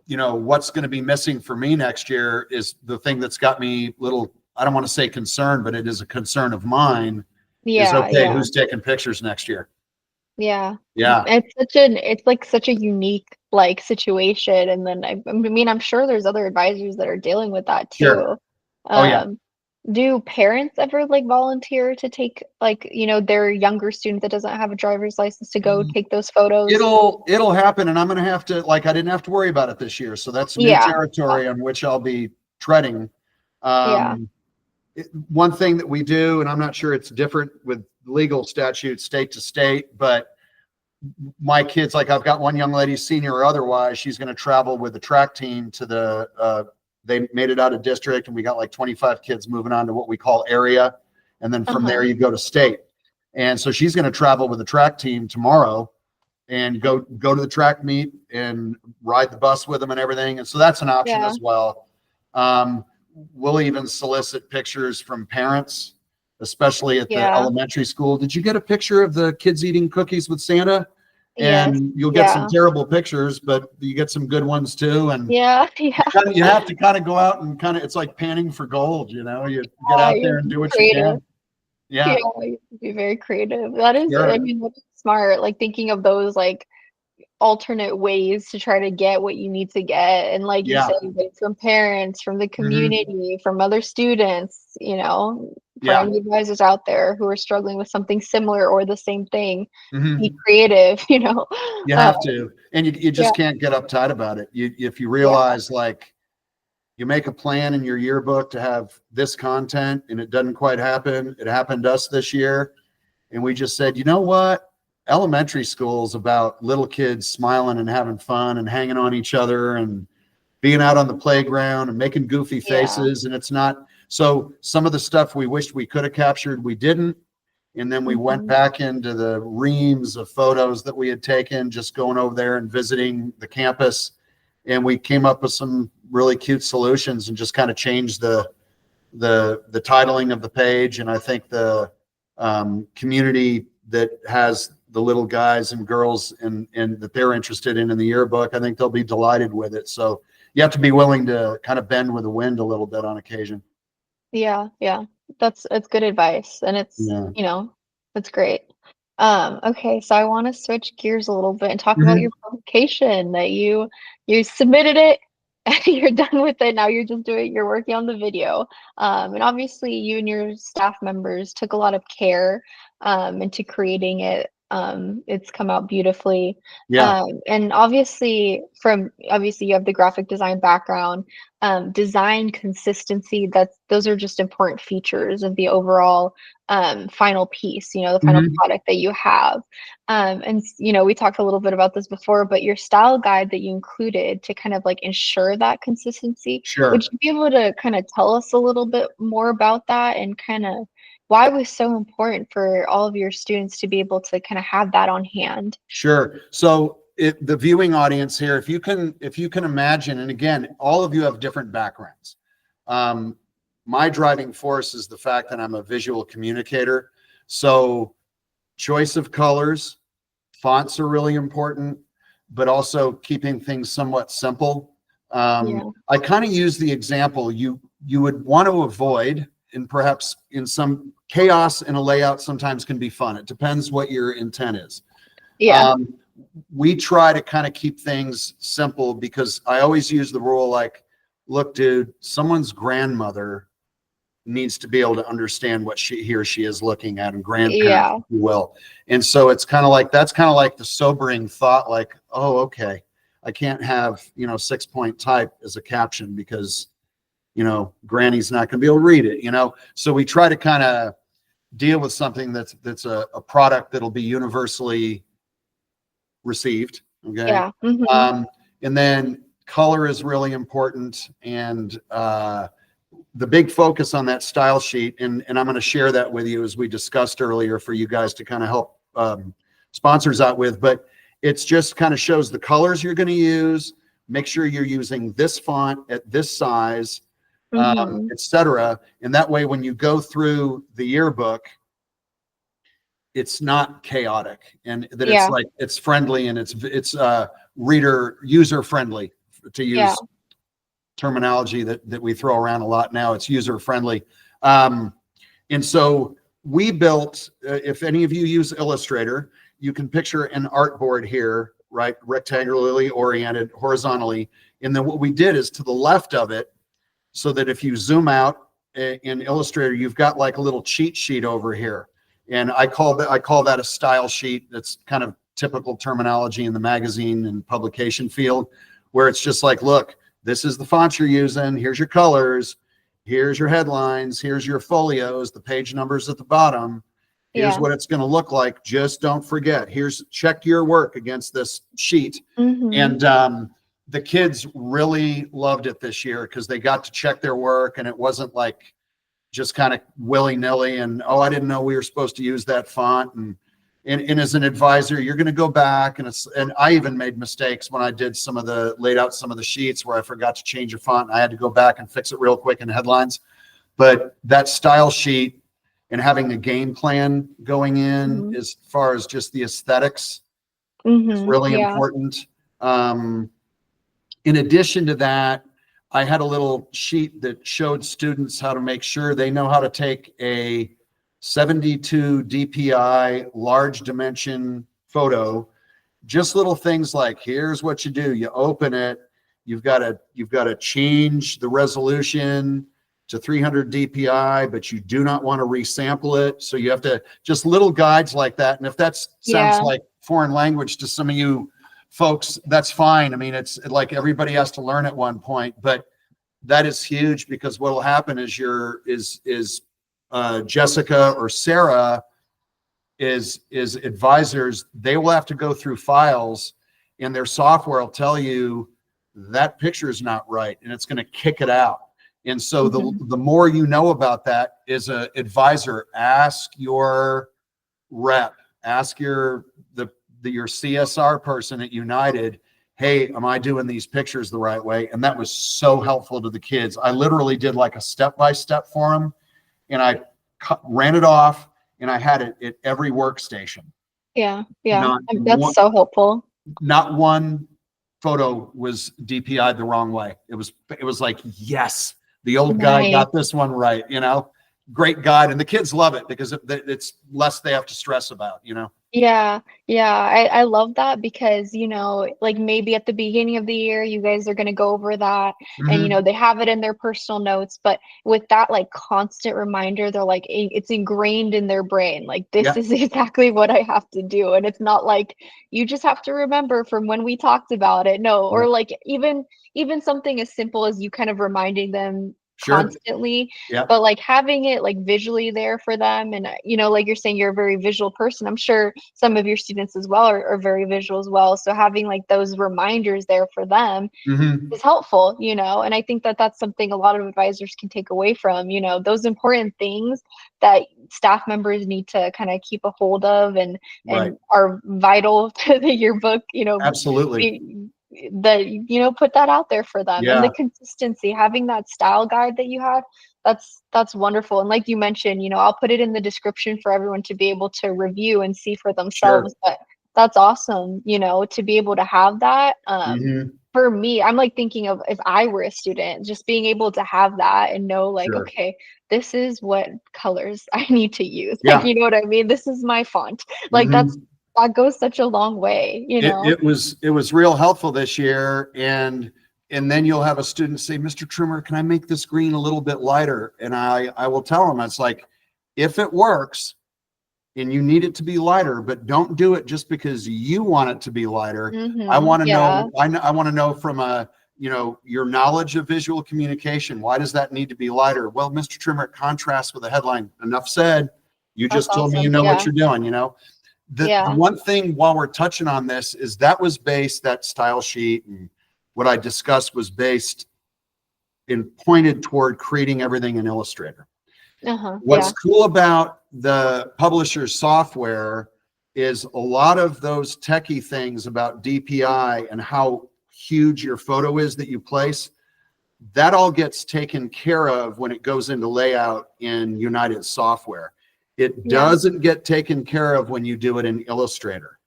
what's going to be missing for me next year is the thing that's got me little, I don't want to say concerned, but it is a concern of mine is, yeah, okay, yeah. who's taking pictures next year? Yeah. Yeah. It's like such a unique like situation. And then I mean, I'm sure there's other advisors that are dealing with that Sure. too. Oh yeah. Do parents ever like volunteer to take like, their younger student that doesn't have a driver's license to go take those photos? It'll happen. And I'm going to have to, like, I didn't have to worry about it this year. So that's new Yeah. territory on which I'll be treading. Yeah. One thing that we do, and I'm not sure it's different with legal statutes state to state, but my kids, like I've got one young lady, senior or otherwise, she's going to travel with the track team to the they made it out of district, and we got like 25 kids moving on to what we call area. And then from there, you go to state. And so she's going to travel with the track team tomorrow and go to the track meet and ride the bus with them and everything. And so that's an option as well. We'll even solicit pictures from parents, especially at the elementary school. Did you get a picture of the kids eating cookies with Santa? And you'll get some terrible pictures, but you get some good ones too. And you have to kind of go out and it's like panning for gold, you know, you get out there and do what you can. Yeah, you have to be very creative. That is, I mean, that's smart, like thinking of those like alternate ways to try to get what you need to get. And like you said, like from parents, from the community, from other students, you know, for any advisors out there who are struggling with something similar or the same thing, be creative, you know. You have to, and you just can't get uptight about it. If you realize like you make a plan in your yearbook to have this content and it doesn't quite happen. It happened to us this year. And we just said, you know what? Elementary school is about little kids smiling and having fun and hanging on each other and being out on the playground and making goofy faces. And it's not, so some of the stuff we wished we could have captured, we didn't. And then we went back into the reams of photos that we had taken, just going over there and visiting the campus. And we came up with some really cute solutions and just kind of changed the titling of the page. And I think the community that has the little guys and girls and that they're interested in the yearbook, I think they'll be delighted with it. So you have to be willing to kind of bend with the wind a little bit on occasion. Yeah. It's good advice. And it's, you know, it's great. Okay, so I want to switch gears a little bit and talk about your publication that you submitted it and you're done with it. Now you're working on the video. And obviously you and your staff members took a lot of care into creating it. It's come out beautifully. And obviously you have the graphic design background, design consistency, those are just important features of the overall final piece, you know, the final product that you have. And you know, we talked a little bit about this before, but your style guide that you included to kind of like ensure that consistency, would you be able to kind of tell us a little bit more about that and kind of why it was so important for all of your students to be able to kind of have that on hand? Sure. So the viewing audience here, if you can imagine, and again, all of you have different backgrounds. My driving force is the fact that I'm a visual communicator. So choice of colors, fonts are really important, but also keeping things somewhat simple. I kind of use the example you would want to avoid, and perhaps in some chaos in a layout sometimes can be fun. It depends what your intent is. We try to kind of keep things simple because I always use the rule like, look, dude, someone's grandmother needs to be able to understand what he or she is looking at, and grandparents, if you will. And so it's kind of like, that's kind of like the sobering thought, like, oh, okay, I can't have, you know, 6-point type as a caption because, you know, granny's not going to be able to read it, you know? So we try to kind of deal with something that's a product that'll be universally received. Okay. And then color is really important. And the big focus on that style sheet, and I'm going to share that with you as we discussed earlier for you guys to kind of help sponsors out with, but it's just kind of shows the colors you're going to use. Make sure you're using this font at this size, etc. And that way, when you go through the yearbook, it's not chaotic, and that it's like, it's friendly and it's reader user friendly, to use terminology that we throw around a lot now. It's user friendly. And so we built, if any of you use Illustrator, you can picture an artboard here, right? Rectangularly oriented horizontally. And then what we did is to the left of it, so that if you zoom out in Illustrator, you've got like a little cheat sheet over here. And I call that a style sheet. That's kind of typical terminology in the magazine and publication field, where it's just like, look, this is the font you're using. Here's your colors. Here's your headlines. Here's your folios, the page numbers at the bottom. Here's what it's going to look like. Just don't forget. Check your work against this sheet. And the kids really loved it this year because they got to check their work, and it wasn't like just kind of willy-nilly and, oh, I didn't know we were supposed to use that font. And as an advisor, you're going to go back, and I even made mistakes when I laid out some of the sheets where I forgot to change a font, and I had to go back and fix it real quick in headlines. But that style sheet and having a game plan going in as far as just the aesthetics is really important. In addition to that, I had a little sheet that showed students how to make sure they know how to take a 72 DPI large dimension photo. Just little things like, here's what you do. You open it, you've got to change the resolution to 300 DPI, but you do not want to resample it. So you have to, just little guides like that. And if that sounds like foreign language to some of you folks, that's fine. I mean, it's like everybody has to learn at one point, but that is huge, because what will happen is Jessica or Sarah is advisors. They will have to go through files, and their software will tell you that picture is not right, and it's going to kick it out. And so the more you know about that as an advisor, ask your rep, ask your CSR person at United, hey, am I doing these pictures the right way? And that was so helpful to the kids. I literally did like a step-by-step for them, and I ran it off, and I had it at every workstation. Yeah. That's so helpful. Not one photo was DPI'd the wrong way. It was like, yes, the old guy got this one right, great guide. And the kids love it because it's less they have to stress about, Yeah, I love that because, like maybe at the beginning of the year, you guys are going to go over that and, they have it in their personal notes, but with that like constant reminder, they're like, it's ingrained in their brain. Like, this is exactly what I have to do. And it's not like you just have to remember from when we talked about it. No, or like even something as simple as you kind of reminding them constantly, but like having it like visually there for them. And like you're saying, you're a very visual person. I'm sure some of your students as well are very visual as well, so having like those reminders there for them is helpful, and I think that that's something a lot of advisors can take away from, those important things that staff members need to kind of keep a hold of and are vital to the yearbook, absolutely, that put that out there for them. And the consistency, having that style guide that you have, that's wonderful. And like you mentioned, I'll put it in the description for everyone to be able to review and see for themselves. But that's awesome, to be able to have that. For me, I'm like thinking of if I were a student, just being able to have that and know like, okay, this is what colors I need to use. Like, you know what I mean? This is my font. Like that goes such a long way, It was real helpful this year. And then you'll have a student say, Mr. Trimmer, can I make this green a little bit lighter? And I will tell them, it's like, if it works and you need it to be lighter, but don't do it just because you want it to be lighter. I want to know, I want to know from your knowledge of visual communication, why does that need to be lighter? Well, Mr. Trimmer, it contrasts with the headline. Enough said. You just told me what you're doing, The one thing while we're touching on this is that style sheet and what I discussed was based and pointed toward creating everything in Illustrator. What's cool about the publisher's software is a lot of those techie things about DPI and how huge your photo is that you place, that all gets taken care of when it goes into layout in United software. It doesn't get taken care of when you do it in Illustrator.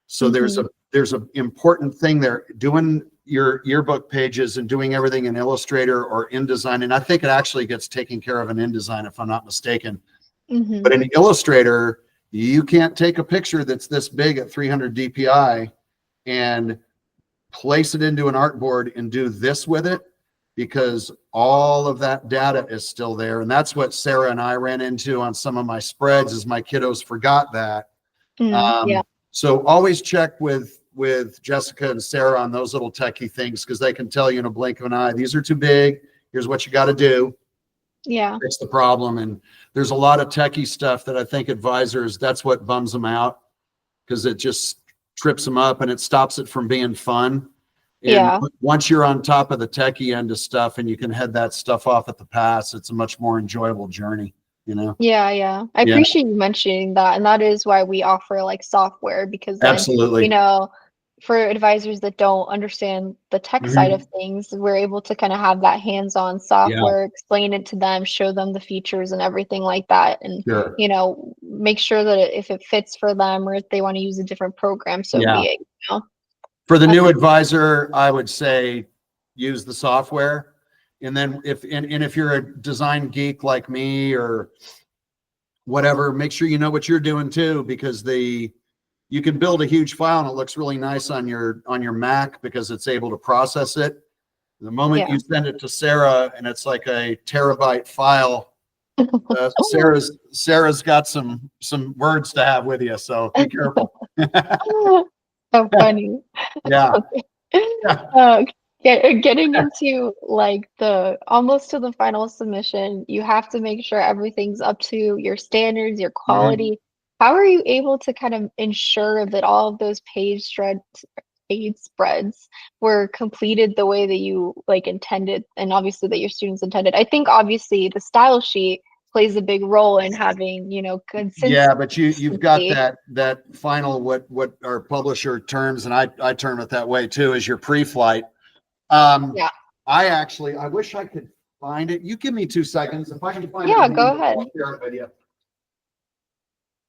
So there's a important thing there, doing your yearbook pages and doing everything in Illustrator or InDesign. And I think it actually gets taken care of in InDesign, if I'm not mistaken. But in Illustrator, you can't take a picture that's this big at 300 DPI and place it into an artboard and do this with it, because all of that data is still there. And that's what Sarah and I ran into on some of my spreads, is my kiddos forgot that. So always check with Jessica and Sarah on those little techie things, because they can tell you in a blink of an eye, these are too big, here's what you got to do. Fix the problem. And there's a lot of techie stuff that I think advisors, that's what bums them out, because it just trips them up and it stops it from being fun. And Yeah. once you're on top of the techie end of stuff and you can head that stuff off at the pass, it's a much more enjoyable journey, you know? Yeah, yeah. I Yeah, appreciate you mentioning that, and that is why we offer like software because then, you absolutely. know, for advisors that don't understand the tech side of Mhm. things, we're able to kind of have that hands-on Yeah, software, explain it to them, show them the features and everything like that, and sure. make sure that if it fits for them or if they want to use a different program, so Yeah. be it, For the That's new advisor, I would say use the software. And then and if you're a design geek like me or whatever, make sure you know what you're doing too, because you can build a huge file and it looks really nice on your Mac because it's able to process it. The moment yeah. you send it to Sarah and it's like a terabyte file, Sarah's got some words to have with you, so be careful. So funny. Yeah. Uh, getting into like the almost to the final submission, you have to make sure everything's up to your standards, your Mhm. quality. How are you able to kind of ensure that all of those page spreads were completed the way that you like intended and obviously that your students intended? I think obviously the style sheet plays a big role in having, Yeah, but you've got consistency. that final what our publisher terms, and I term it that way too, is your pre-flight. Um, Yeah. I wish I could find it. You give me 2 seconds. If I can find it in Yeah, the go email, ahead. I'll share it with you.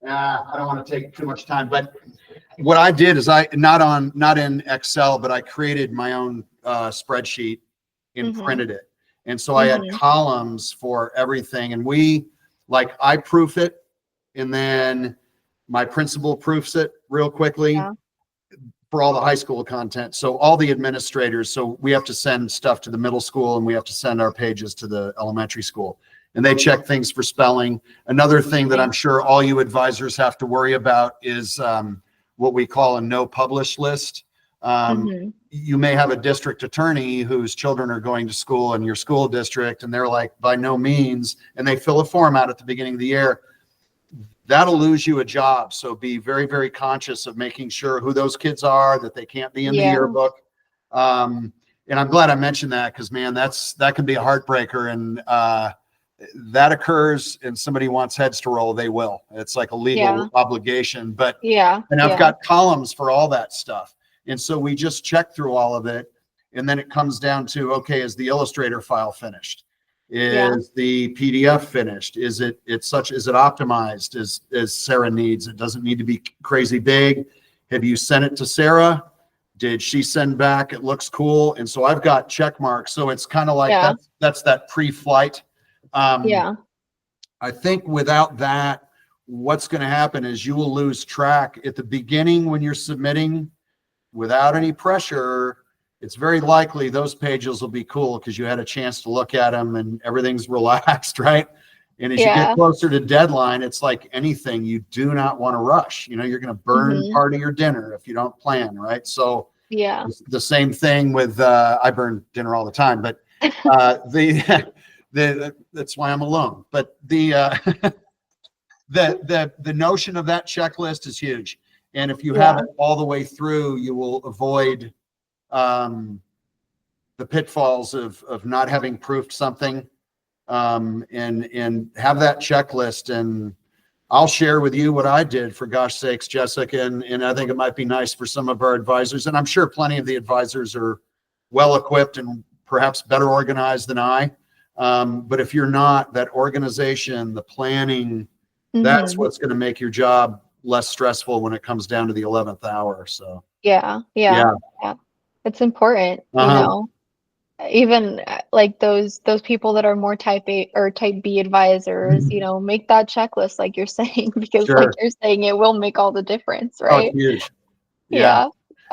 I don't want to take too much time, but what I did is not in Excel, but I created my own spreadsheet and Mhm. printed it. And so I had Mhm. columns for everything. And I proof it, and then my principal proofs it real quickly Yeah. for all the high school content. So all the administrators, so we have to send stuff to the middle school and we have to send our pages to the elementary school. And they check things for spelling. Another thing that I'm Nice. sure all you advisors have to worry about is what we call a no publish list. Mhm. You may have a district attorney whose children are going to school in your school district, and they're like, by no means, and they fill a form out at the beginning of the year. That'll lose you a job. So be very, very conscious of making sure who those kids are, that they can't be in the Yeah. yearbook. And I'm glad I mentioned that because, man, that can be a heartbreaker. And that occurs and somebody wants heads to roll, they will. It's like a Yeah. legal obligation. Yeah. And I've Yeah. got columns for all that stuff. And so we just check through all of it. And then it comes down to, okay, is the Illustrator file finished? Yeah. Is the PDF finished? Is it optimized as Sarah needs? It doesn't need to be crazy big. Have you sent it to Sarah? Did she send back? It looks cool. And so I've got check marks. So it's kind of like Yeah. that's that pre-flight. Um, Yeah. I think without that, what's going to happen is you will lose track at the beginning when you're submitting without any pressure. It's very likely those pages will be cool because you had a chance to look at them and everything's relaxed, right? And as you get Yeah. closer to deadline, it's like anything, you do not want to rush. You're going to burn Mhm. part of your dinner if you don't plan, right? So Yeah. the same thing with I burn dinner all the time, but the that's why I'm alone. But the notion of that checklist is huge. And if you have Yeah. it all the way through, you will avoid um, the pitfalls of not having proofed something, and have that checklist. And I'll share with you what I did, for gosh sakes, Jessica. And I think it might be nice for some of our advisors. And I'm sure plenty of the advisors are well equipped and perhaps better organized than I. But if you're not, that organization, the planning, that's Mhm. what's going to make your job less stressful when it comes down to the 11th hour. So, Yeah. Yeah. yeah. Yeah. It's important, Uh-huh. even like those people that are more type A or type B advisors, make that checklist like you're saying, because like Sure. you're saying, it will make all the difference, Oh, it's right? huge. Yeah.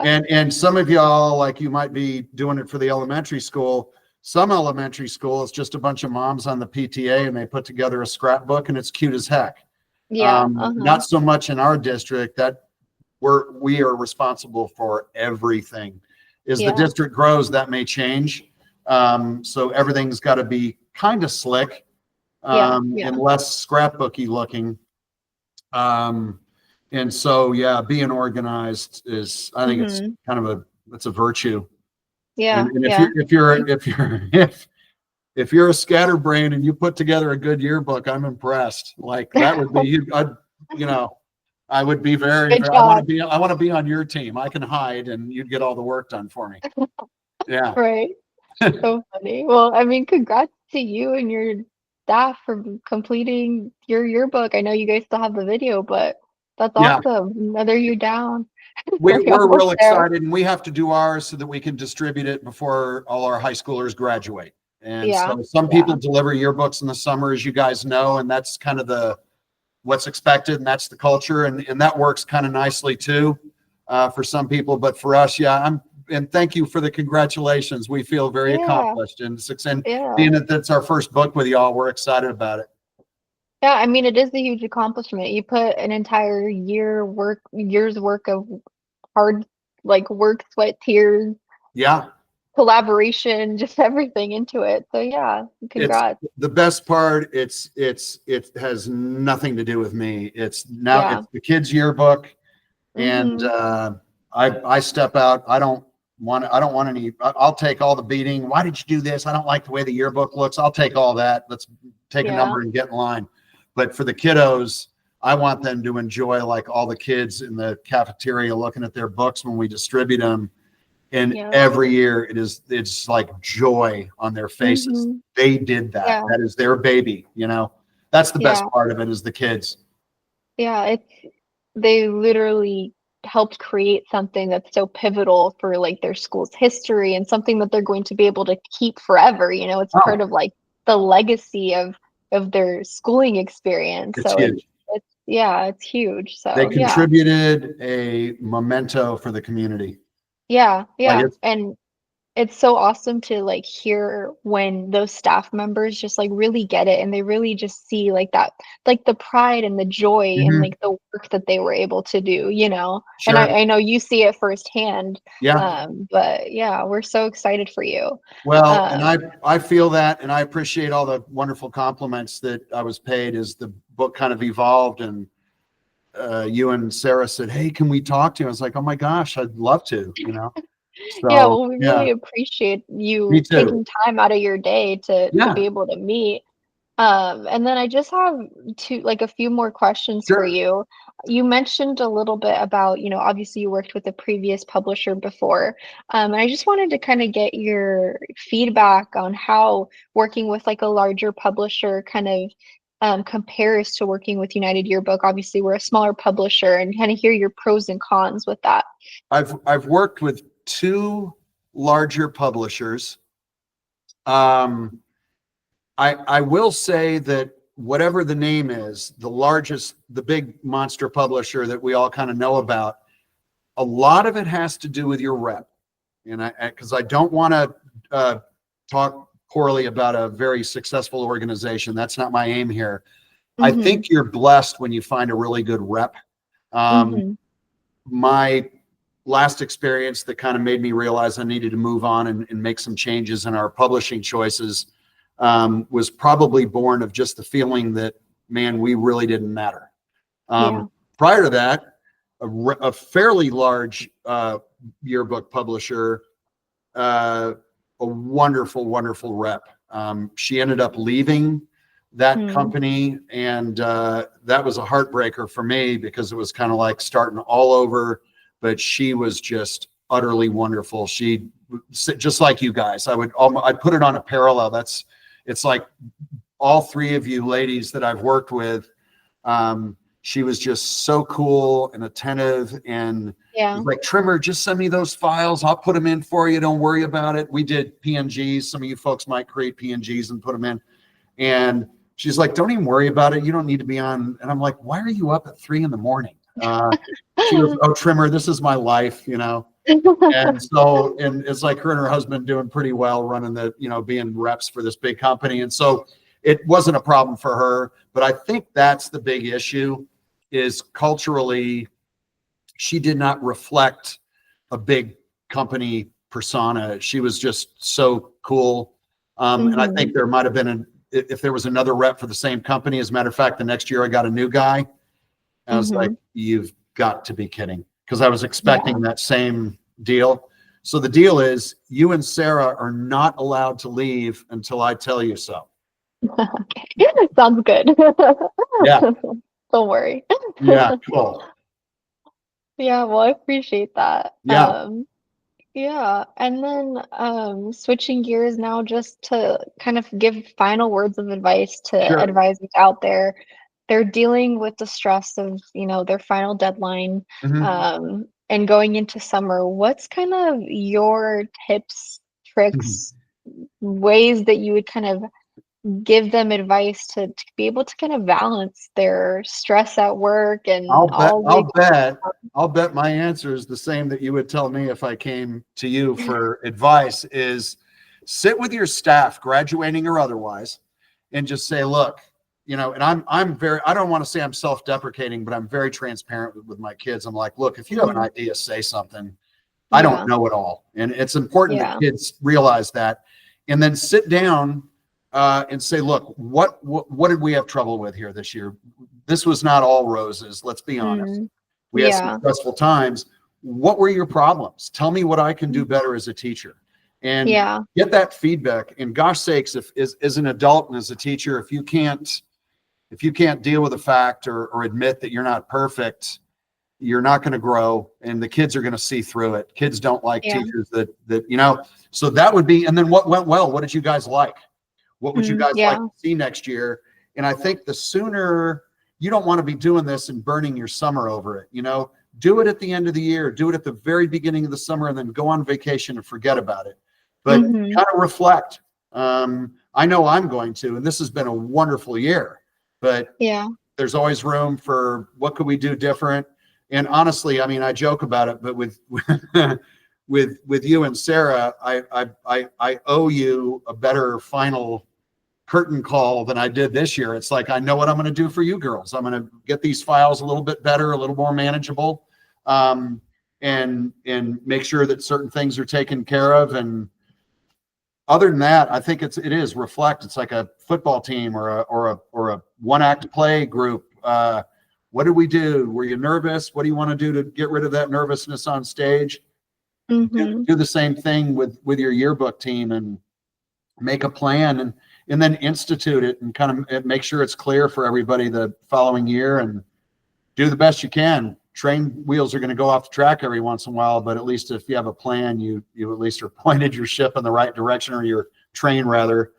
Yeah. And some of y'all, like, you might be doing it for the elementary school. Some elementary school, it's just a bunch of moms on the PTA and they put together a scrapbook and it's cute as heck. Yeah. Uh-huh. Not so much in our district. That we are responsible for everything. As the Yeah. district grows, that may change. So everything's got to be kind of slick, Yeah. Yeah. and less scrapbooky looking. Um, and so, yeah, being organized is, I think it's Mhm. kind of it's a virtue. Yeah. And if Yeah. you're a scatterbrain and you put together a good yearbook, I'm impressed. Like that would be you. You know, I would be very, Good very. job. I want to be on your team. I can hide, and you'd get all the work done for me. Yeah, Right. So funny. Well, I mean, congrats to you and your staff for completing your yearbook. I know you guys still have the video, but that's yeah. awesome. Another you down. We, We're we're almost real there. excited, and we have to do ours so that we can distribute it before all our high schoolers graduate. And Yeah. so, some people Yeah. deliver yearbooks in the summer, as you guys know, and that's kind of the what's expected, and that's the culture, and that works kind of nicely too for some people. But for us, yeah, and thank you for the congratulations. We feel very Yeah. accomplished, and Yeah. being that that's our first book with y'all, we're excited about it. Yeah, I mean, it is a huge accomplishment. You put an entire year's work of hard, like, work, sweat, tears, Yeah, collaboration, just everything into it. So yeah, it's congrats. the best part. It has nothing to do with me. Yeah. It's the kids' yearbook, and Mhm. I step out. I don't want any. I'll take all the beating. Why did you do this? I don't like the way the yearbook looks. I'll take all that. Let's take a Yeah. number and get in line. But for the kiddos, I want them to enjoy like all the kids in the cafeteria looking at their books when we distribute them. And Yeah. every year it's like joy on their faces. Mhm. They did that. Yeah. That is their baby, you know. That's the best Yeah. part of it is the kids. Yeah, they literally helped create something that's so pivotal for, like, their school's history and something that they're going to be able to keep forever, it's part Oh, of, like, the legacy of their schooling experience, it's so huge. it's yeah, it's huge, They so yeah. contributed a memento for the community. Yeah, Like yeah, it's and it's so awesome to, like, hear when those staff members just, like, really get it and they really just see, like, that like, the pride and the joy and, Mhm. like, the work that they were able to do, you know? And Sure. I know you see it firsthand, Yeah. but yeah, we're so excited for you. Well, and Um, I feel that, and I appreciate all the wonderful compliments that I was paid as the book kind of evolved, and you and Sarah said, "Hey, can we talk to you?" I was like, "Oh my gosh, I'd love to," you know. yeah, So well, we yeah, really appreciate me you too. taking time out of your day to Yeah, be able to meet. And then I just have a few more questions for sure. you. You mentioned a little bit about, obviously you worked with a previous publisher before. And I just wanted to kind of get your feedback on how working with like a larger publisher kind of compares to working with United Yearbook. Obviously, we're a smaller publisher and kind of hear your pros and cons with that. I've worked with two larger publishers. Um, I will say that whatever the name is, the largest, the big monster publisher that we all kind of know about, a lot of it has to do with your rep. And because I don't want to talk poorly about a very successful organization. That's not my aim here. I Mm-hmm. think you're blessed when you find a really good rep. Um, Mm-hmm. my last experience that kind of made me realize I needed to move on and make some changes in our publishing choices was probably born of just the feeling that, man, we really didn't matter. Yeah. Prior to that, a fairly large yearbook publisher, a wonderful, wonderful rep. She ended up leaving that Hmm. company, and that was a heartbreaker for me because it was kind of like starting all over. But she was just utterly wonderful. She just like you guys. I'd put it on a parallel. It's like all three of you ladies that I've worked with. She was just so cool and attentive, and Yeah. was like, Trimmer, just send me those files. I'll put them in for you. Don't worry about it. We did PNGs. Some of you folks might create PNGs and put them in. And she's like, don't even worry about it. You don't need to be on. And I'm like, why are you up at 3 a.m? She goes, oh, Trimmer, this is my life, you know? And so, and it's like her and her husband doing pretty well running being reps for this big company. And so it wasn't a problem for her, but I think that's the big issue is culturally, she did not reflect a big company persona. She was just so cool. And I Hmm. think there might have been if there was another rep for the same company. As a matter of fact, the next year I got a new guy. I was like, Hmm. you've got to be kidding. Because I was Yeah. expecting that same deal. So the deal is you and Sarah are not allowed to leave until I tell you so. Okay. Sounds good. Yeah. Don't worry. Yeah. Cool. Yeah, well, I appreciate that. Yeah. Yeah, and then switching gears now just to kind of give final words of advice to Sure. advisors out there. They're dealing with the stress of, their final deadline, Mhm. and going into summer. What's kind of your tips, tricks, ways that you would kind of give them advice to be able to kind of balance their stress at work and I'll bet, all the I'll bet, I'll bet my answer is the same that you would tell me if I came to you for advice is sit with your staff, graduating or otherwise, and just say, look, and I'm very, I don't want to say I'm self-deprecating, but I'm very transparent with my kids. I'm like, look, if you have an Mhm. idea, say something. I don't Yeah, know it all. And it's important that yeah. kids realize that. And then sit down and say, look, what did we have trouble with here this year? This was not all roses. Let's be honest. Mm, We had some yeah. stressful times. What were your problems? Tell me what I can do better as a teacher, and Yeah. get that feedback. And gosh sakes, if as an adult and as a teacher, if you can't deal with the fact or admit that you're not perfect, you're not going to grow, and the kids are going to see through it. Kids don't like Yeah. teachers that. So that would be, and then what went well? What did you guys like? What would you Mm, guys like yeah. to see next year? And I think the sooner, you don't want to be doing this and burning your summer over it. Do it at the end of the year, do it at the very beginning of the summer, and then go on vacation and forget about it. But Mhm. kind of reflect. I know I'm going to, and this has been a wonderful year, but Yeah. there's always room for what could we do different. And honestly, I mean, I joke about it, but with with you and Sarah, I owe you a better final curtain call than I did this year. It's like, I know what I'm going to do for you girls. I'm going to get these files a little bit better, a little more manageable, and make sure that certain things are taken care of. And other than that, I think it is reflect. It's like a football team or a one act play group. What did we do? Were you nervous? What do you want to do to get rid of that nervousness on stage? Mhm. Do the same thing with your yearbook team, and make a plan, and then institute it, and kind of make sure it's clear for everybody the following year, and do the best you can. Train wheels are going to go off the track every once in a while, but at least if you have a plan, you at least are pointed your ship in the right direction, or your train rather,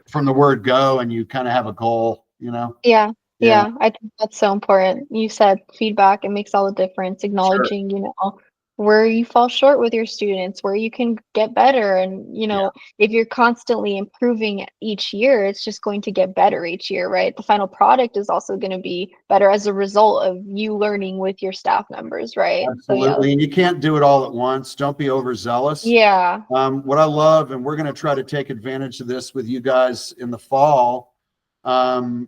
from the word go, and you kind of have a goal. Yeah. Yeah, Yeah. I think that's so important. You said feedback, it makes all the difference, sure. acknowledging, where you fall short with your students, where you can get better. And, Yeah, if you're constantly improving each year, it's just going to get better each year, right? The final product is also going to be better as a result of you learning with your staff members, right? So yeah, absolutely. And you can't do it all at once. Don't be overzealous. yeah. What I love, and we're going to try to take advantage of this with you guys in the fall,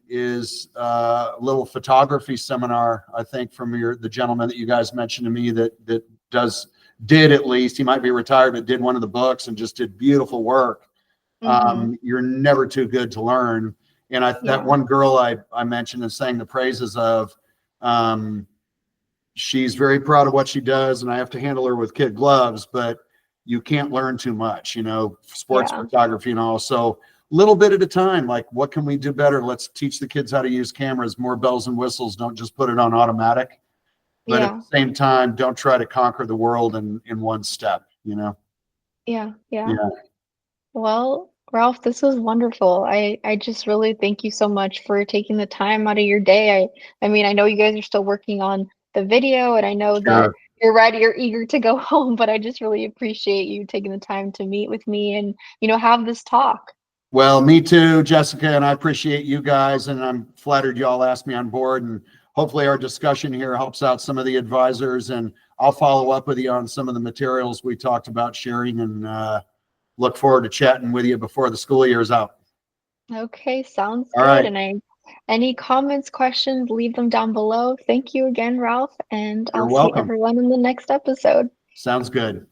is a little photography seminar. I think from the gentleman that you guys mentioned to me that did, at least, he might be retired, but did one of the books and just did beautiful work. Mm-hmm. You're never too good to learn. And that Yeah. one girl I mentioned and sang the praises of, um, she's very proud of what she does, and I have to handle her with kid gloves, but you can't learn too much, sports Yeah. photography and all. So little bit at a time, like, what can we do better? Let's teach the kids how to use cameras, more bells and whistles. Don't just put it on automatic, but at Yeah. the same time, don't try to conquer the world in one step. Yeah. Yeah. Yeah, Well, Ralph, this was wonderful. I just really thank you so much for taking the time out of your day. I mean, I know you guys are still working on the video, and I know that sure. you're ready, you're eager to go home, but I just really appreciate you taking the time to meet with me and, have this talk. Well, me too, Jessica, and I appreciate you guys, and I'm flattered you all asked me on board, and hopefully our discussion here helps out some of the advisors, and I'll follow up with you on some of the materials we talked about sharing, and look forward to chatting with you before the school year is out. Okay, sounds All good. right. And any comments, questions, leave them down below. Thank you again, Ralph, and You're I'll see welcome. everyone in the next episode. Sounds good.